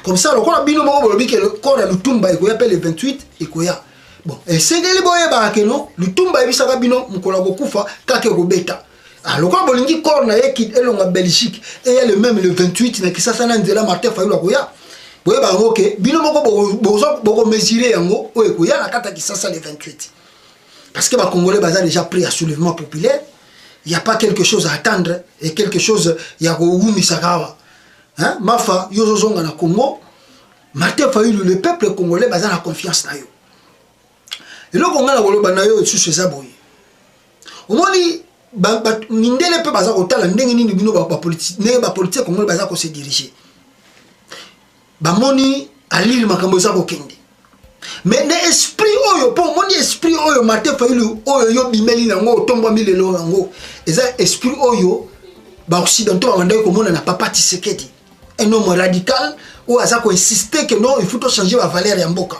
Comme ça le corps bino moko bolobi que le corps ya lutumba eko ya le 28 eko ya bon et sengeli boye ba que non lutumba ebisaka bino mukola ko kufa kake ko beta. Alors quand bolingi corps na yeki elonga Belgique et le même le 28 na kisasa na nzela Martin Fayulu akoya boye ba ngoke bino moko boko mesurer yango o eko ya na kata kisasa le 28 parce que ba Congolais baza déjà pris à soulèvement populaire il n'y a pas quelque chose à attendre et quelque chose ya ko umisakawa hein Mafa yozo zonga na Congo Martin Fayulu le peuple congolais baza na confiance na yo et le Congo na koloba na yo sur ces aboyi omoni mindele pe baza kotala ndenge nini bino ba politique ne ba politique congolais baza ko se diriger ba moni alili makambo za ko kende mais l'esprit oyo pour moni esprit oyo Martin Fayulu oyo yo bimeli nango tombo milelo nango eza esprit oyo ba occidentaux ba ndeko mona na Papa Tshisekedi un homme radical ou à ça qu'on insistait que non il faut changer la valeur ya mboka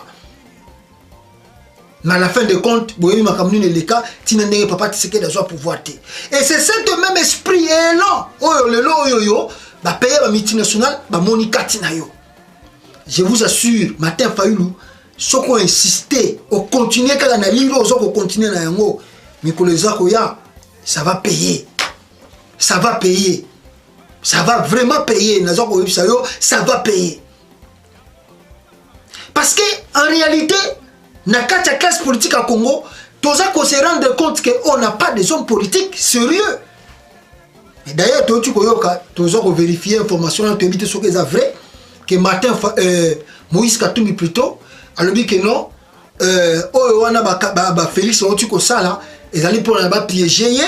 mais à la fin de compte boyebi makamuni ne le cas tina ndenge Papa Tshisekedi doit pouvoir te et c'est cet même esprit élan oyo lelo oyo yo ba payer ba multinational ba moni katina yo je vous assure Martin Fayulu ce qu'on insisté au continuer quand on a livré aux autres continuer na yango mikolo zako ya ça va payer ça va payer ça va vraiment payer ça va payer parce que en réalité na kata classe politique à Congo toza ko se rendre compte que on n'a pas des hommes politiques sérieux et d'ailleurs tu koyoka toza ko vérifier information to éviter ce que c'est vrai que Martin Moïse Katumbi plutôt alobi que non oyo wana ba Félix tu ko sala ezali pour ba piéger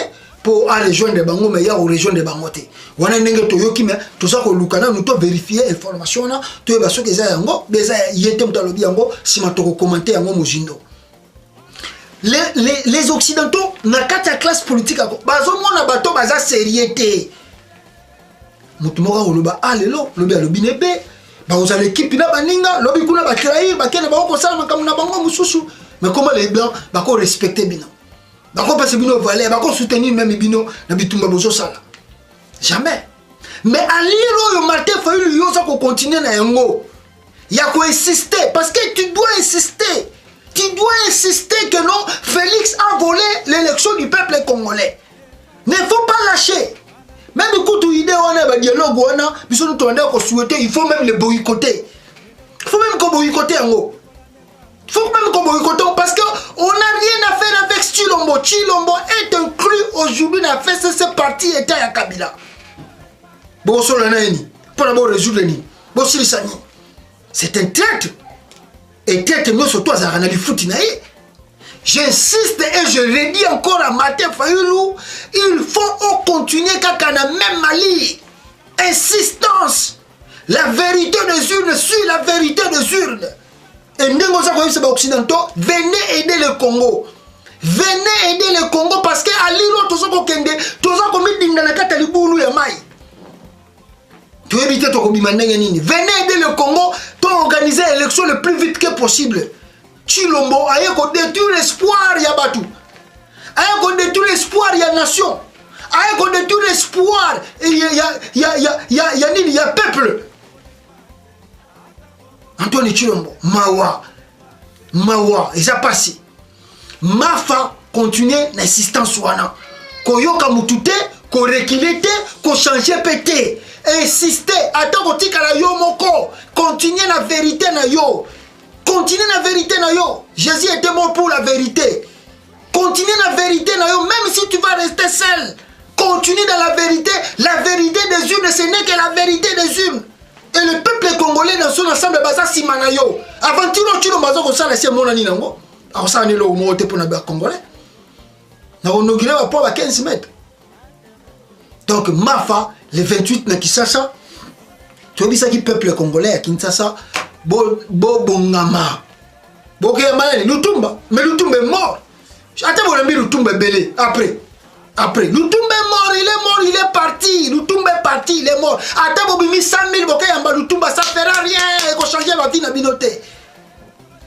pour aller rejoindre bango mais ya rejoindre bango te wana ndenge toyoki mais tout ça ko lukana nous to vérifier information na to ba soki za yango beza yete mutalobi yango sima to ko commenter yango mojindo les occidentaux na kata classe politique ako bazo mona bato baza sérieuté mutu moko oloba lelo lobi alobi nebe ba oza l'équipe na baninga lobi kuna ba trahir ba kene ba ko sala makamuna bango mususu mais comment les blancs ba ko respecter bino bako parce bino valeur bako soutenir même bino na bitumba bozo sala jamais mais à lire le Martin Fayulu yo ça ko continuer na yango Il y a quoi insister, parce que tu dois insister. Tu dois insister que non, Félix a volé l'élection du peuple congolais. Ne faut pas lâcher. Même quand tu idée on a un dialogue, il faut même le boycotter. Il faut même qu'on boycotte en haut. Il faut même qu'on boycotte parce qu'on n'a rien à faire avec Tshilombo. Tshilombo est inclus aujourd'hui dans la FCC parti État ya Kabila. Bon, sur le naini, pour d'abord résoudre le nid. Bon, sur le sani. C'est un traître. Et traître, nous, surtout, à Zaranali Foutinaï. J'insiste et je redis encore à Martin Fayulu, il faut continuer quand on a même Mali. Insistance. La vérité des urnes sur la vérité des urnes. Et nous, occidentaux, venez aider le Congo. Venez aider le Congo parce que à l'île, tout ça qu'on kende, tout ça qu'on met dans la carte liboulou ya mai. Tu éviter ton nini. Venez aider le Congo pour organiser l'élection le plus vite que possible. Tshilombo a détruit l'espoir ya Batu. A détruit l'espoir ya nation. A détruit l'espoir ya peuple. Antoine Tshilombo, Mawa, ils ont passé. Mafa continue l'assistance wana. Koyoka mutute, ko rekilete, ko changer pété. Insister, attends qu'on tika la yo moko. Continuez la vérité na yo. Continuez la vérité na yo. Jésus était mort pour la vérité. Continue la vérité na yo, même si tu vas rester seul. Continue dans la vérité. La vérité des urnes, ce n'est que la vérité des urnes. Et le peuple congolais dans son ensemble, basa simanayo. Avant tu l'as bazo ko sala c'est mon ani nango. Alors ça ni le moté pour na congolais. Na inauguré va pas à 15 mètres. Donc Mafa le 28 na Kinshasa. Tu vois ça qui peuple congolais à Kinshasa bo bongama. Bo ke malani Lutumba, mais Lutumba est mort. Attends mon ami Lutumba belé après Lutumba est mort, il est parti. Lutumba est parti, il est mort. Attends, Bobimi 100 000 boké yamba Lutumba, ça fera rien. Il faut changer la vie na binoté.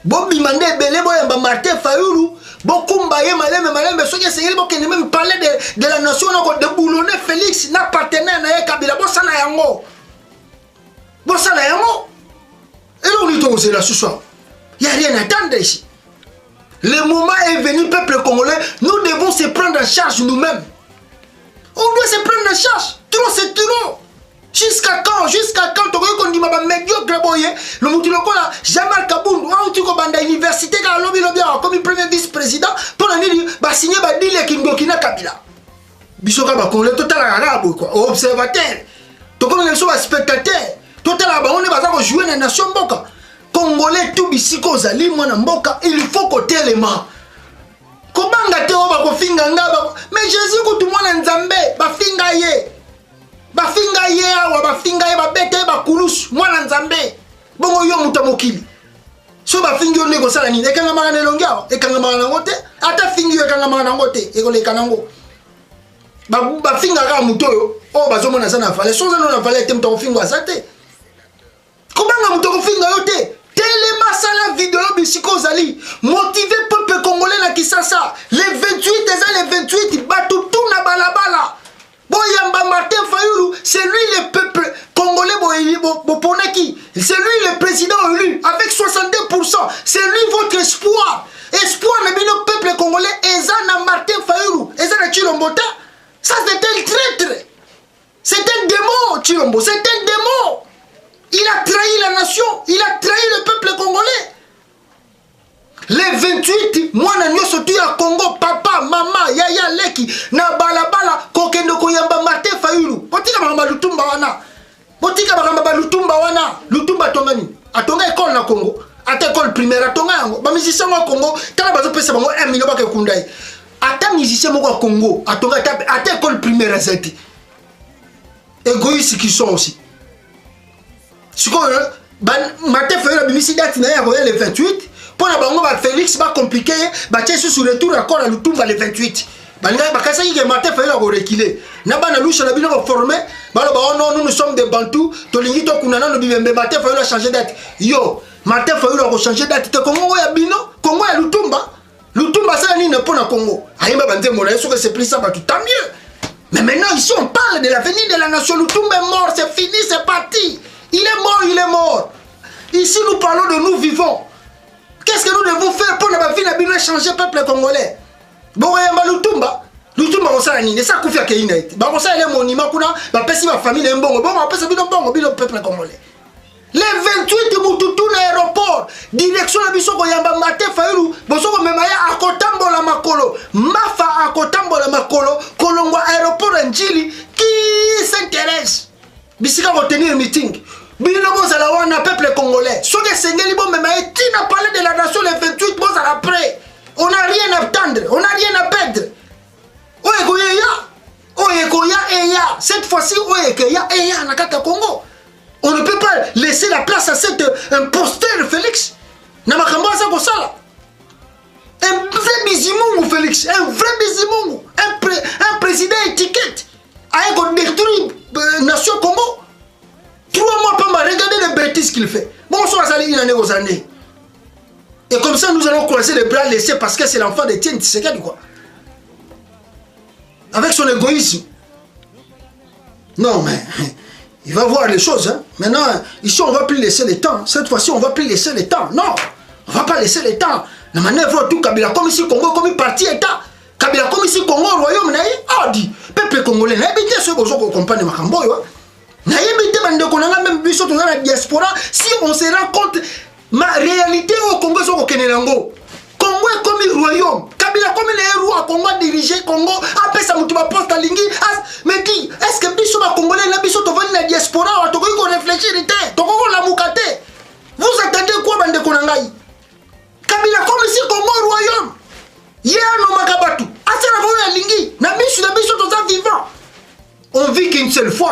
Bobi Mande Belé, boyamba Martin Fayulu, Bokumba ye maleme, ceux qui essayent de même parler de la nation, de boulonner Félix, n'a partenaire na Kabila, Bossana yango. Et là on est aussi là ce soir. Il n'y a rien à attendre ici. Le moment est venu, peuple congolais, nous devons se prendre en charge nous-mêmes. On doit se prendre en charge. Trop c'est trop. Jusqu'à quand tu vois qu'on dit ma médiocre boye, le moutuloko là, Jamal Kaboun, ou tu vas à l'université, comme premier vice-président, pour aller signer ba deal avec Ndokina Kabila. Bisoka ba Congolais total arabe quoi, observateur. Tu connais les spectateurs. Total arabe, on est basé pour jouer dans la nation mboka. Congolais tout bisiko zali mwana mboka, il faut côté élément. Kobanga te oba ko finga ngaba, mais Jésus ko tout mwana nzambe, ba finga ye. Ba finga ye awa ba finga ye ba bete ba kulus mwana nzambe. Bongo yo mutamokili. So ba fingi yo nego sala ni, ekanga mangana longia, ekanga mangana ngote, ata fingi yo ekanga mangana ngote, ekole kanango. Ba finga ka mutoyo, o bazomona sana fale, so za na fale temta ko finga asate. Kobanga mutoko finga yo te. Tellement ça la vidéo bisiko zali motivé peuple congolais na Kinshasa les 28 les 28 batutu na balabala boyamba Martin Fayulu c'est lui le peuple congolais boponaki c'est lui le président élu avec 62%. C'est lui votre espoir mais bien le peuple congolais ezana Martin Fayulu ezana Tshilombo. Ça c'est un traître, c'est un démon. Tshilombo c'est un démon. Il a trahi la nation, il a trahi le peuple congolais. Les 28, moi, je suis sorti à Congo, papa, maman, yaya, leki, na balabala, kokendo koyamba Martin Fayulu. Botika bakamba Lutumba wana. Botika bakamba Lutumba wana. Lutumba tongani. Atonga école na Congo. Ata école primaire atonga yango. Ba musicien wa Congo, tala bazo pesa bango 1 million ba ke kundai. Ata musicien moko wa Congo, atonga ata école primaire azati. Égoïstes qui sont aussi. Ce que Martin Fayulu a bimisi date na ya le 28 pour la bango ba Félix ba compliqué ba tiesu sur retour accord à Lutumba le 28 banga ba kasa ki Martin Fayulu a reculer na bana lusha na bino formé ba non nous sommes des bantous to lingi to kunana no bimembe Martin Fayulu a changé date yo Martin Fayulu a changé date te Congo ya bino Congo ya Lutumba ça ni ne pour na Congo ayeba banze mona eso que c'est plus ça ba tout tant mieux. Mais maintenant ici on parle de l'avenir de la nation. Lutumba est mort, c'est fini, c'est parti. Il est mort. Ici, nous parlons de nous vivants. Qu'est-ce que nous devons faire pour ne pas venir changer le peuple congolais? Bon, Lutumba. Lutumba, on s'en est. Ça, Koufi Akeïna. On s'en est monument. On a passé ma famille. On a passé le peuple congolais. Les 28 Moutoutou dans l'aéroport, direction la biso koyamba mate faïrou, bosoko memaya akotambo la makolo, mafa akotambo la makolo, kolongwa aéroport Njili, qui s'intéresse? Bisika retenir un meeting. Bino bozala wana peuple congolais. Soke sengeli bon memaya, qui n'a parlé de la nation les 28 bozala après. On n'a rien à attendre, on n'a rien à perdre. Oyekoya eya, cette fois-ci oyekoya eya nakata Congo. On ne peut pas laisser la place à cet imposteur Félix. Un vrai bizimungu Félix, un vrai bizimungu, un président étiquette. Avec on détruit la nation Congo. 3 mois pas mal, regardez les bêtises qu'il fait. Bonsoir Zali, il en est aux années. Et comme ça nous allons croiser les bras laissés parce que c'est l'enfant d'Étienne Tshisekedi quoi. Avec son égoïsme. Non mais... il va voir les choses. Hein. Maintenant, ici, on ne va plus laisser le temps. Cette fois-ci, on ne va plus laisser le temps. Non, on ne va pas laisser le temps. La manœuvre, tout Kabila, comme ici, Congo, comme parti État. Kabila, comme ici, Congo, Royaume, ah, dit, peuple congolais, n'a évité ce que vous comprenez, ma camboy. N'a évité, même la diaspora, si on se rend compte, ma réalité au Congo, c'est au Kenelango. Congo est comme un royaume. Kabila comme les rois Congo dirigé Congo. Après ça, tu vas poste à Lingui. Mais dis, est-ce que Bissot va Congolais, la Bissot va venir la diaspora, tu vas réfléchir, tu vas la moukate. Vous attendez quoi, bande Konangai? Kabila comme ici Congo royaume. Yé no makabatu. Asa la voie à Lingui. Na Bissot dans vivant. On vit qu'une seule fois.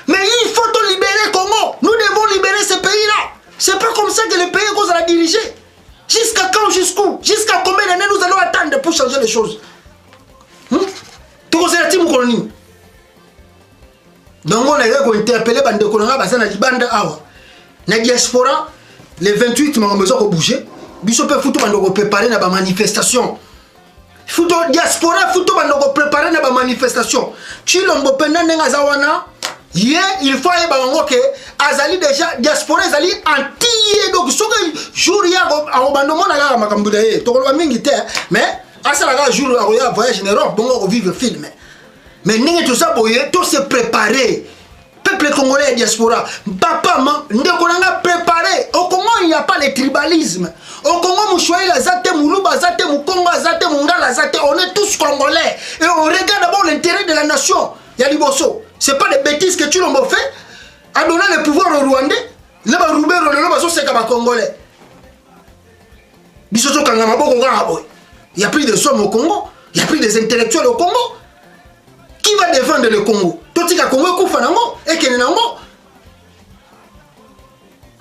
Mais il faut te libérer Congo. Nous devons libérer ce pays-là. C'est pas comme ça que le pays qu'on a dirigé. Jusqu'à quand, jusqu'où? Jusqu'à combien d'années nous allons attendre pour changer les choses? Donc on a interpellé Bande Konanga, Bande Awa. La diaspora, les 28 ont besoin de bouger. Ils peuvent préparer une manifestation. La diaspora, ils peuvent préparer une manifestation. Tu l'as il faut que azali déjà diaspora azali anti donc ce jour ya abandonnement na makambo de to ko mingi te mais asala ka jour ya voyage en Europe bon on vivre film mais ningi tout ça boye tout se préparer peuple congolais diaspora papa maman ndeko nanga préparer au Congo il n'y a pas le tribalisme au Congo mouchoïla zate muluba zate mukongo zate mungala zate on est tous congolais et on regarde d'abord l'intérêt de la nation ya liboso. C'est pas des bêtises que tu l'as fait à donner le pouvoir au Rwandais. Il y a plus de sommes au Congo. Il y a plus des intellectuels au Congo. Qui va défendre le Congo?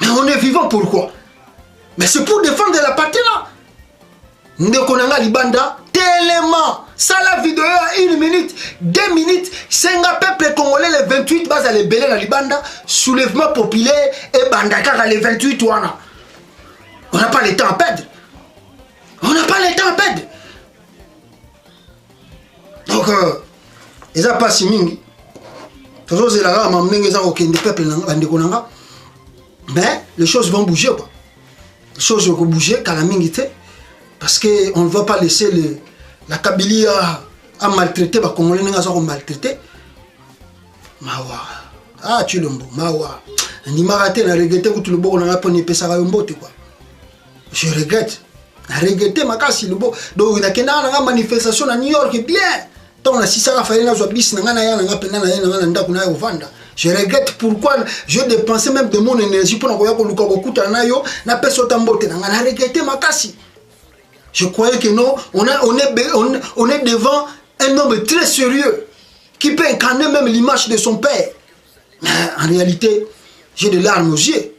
Mais on est vivant pourquoi? Mais c'est pour défendre la partie là. Ndekonanga Libanda tellement ça la vidéo à 1 minute 2 minutes 5 peuple congolais les 28 base à les belé la Libanda soulèvement populaire et bandaka les 28 wana. On n'a pas le temps à perdre. On n'a pas le temps à perdre. Donc ils a pas si mingi. Toujours c'est là m'amener ça aucun des peuples ndekonanga. Mais les choses vont bouger quoi. Les choses vont bouger quand la mingité. Parce qu'on ne va pas laisser la Kabylie à maltraiter, les Congolais ne maltraiter. Mawa. Ah, tu l'as Mawa. Ni maraté, na regretté que tout le bon on a pas ni pesa yombote quoi. Je regrette. Na regretté makasi le bon. Donc il y a une manifestation à New York bien. Donc la sisa fa na zo bis na ngana ya na pena na na ndako na yo vanda. Je regrette pourquoi je dépensais même de mon énergie pour envoyer ko luka ko kuta na yo na pesa tambote na ngana regretté makasi. Je croyais que non, on est devant un homme très sérieux qui peut incarner même l'image de son père. Mais en réalité, j'ai de larmes aux yeux.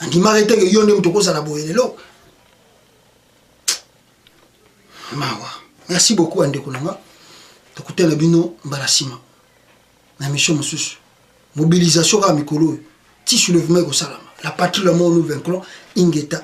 On m'arrêtait que yon dem toko sala boye lelo. Merci beaucoup Andeko Nanga. Écoutez le bino mbarasima. Na mission mususu. Mobilisation à mikolo. Ti soulèvement ko salama. La patrie le monde nous vaincrons. Ingeta.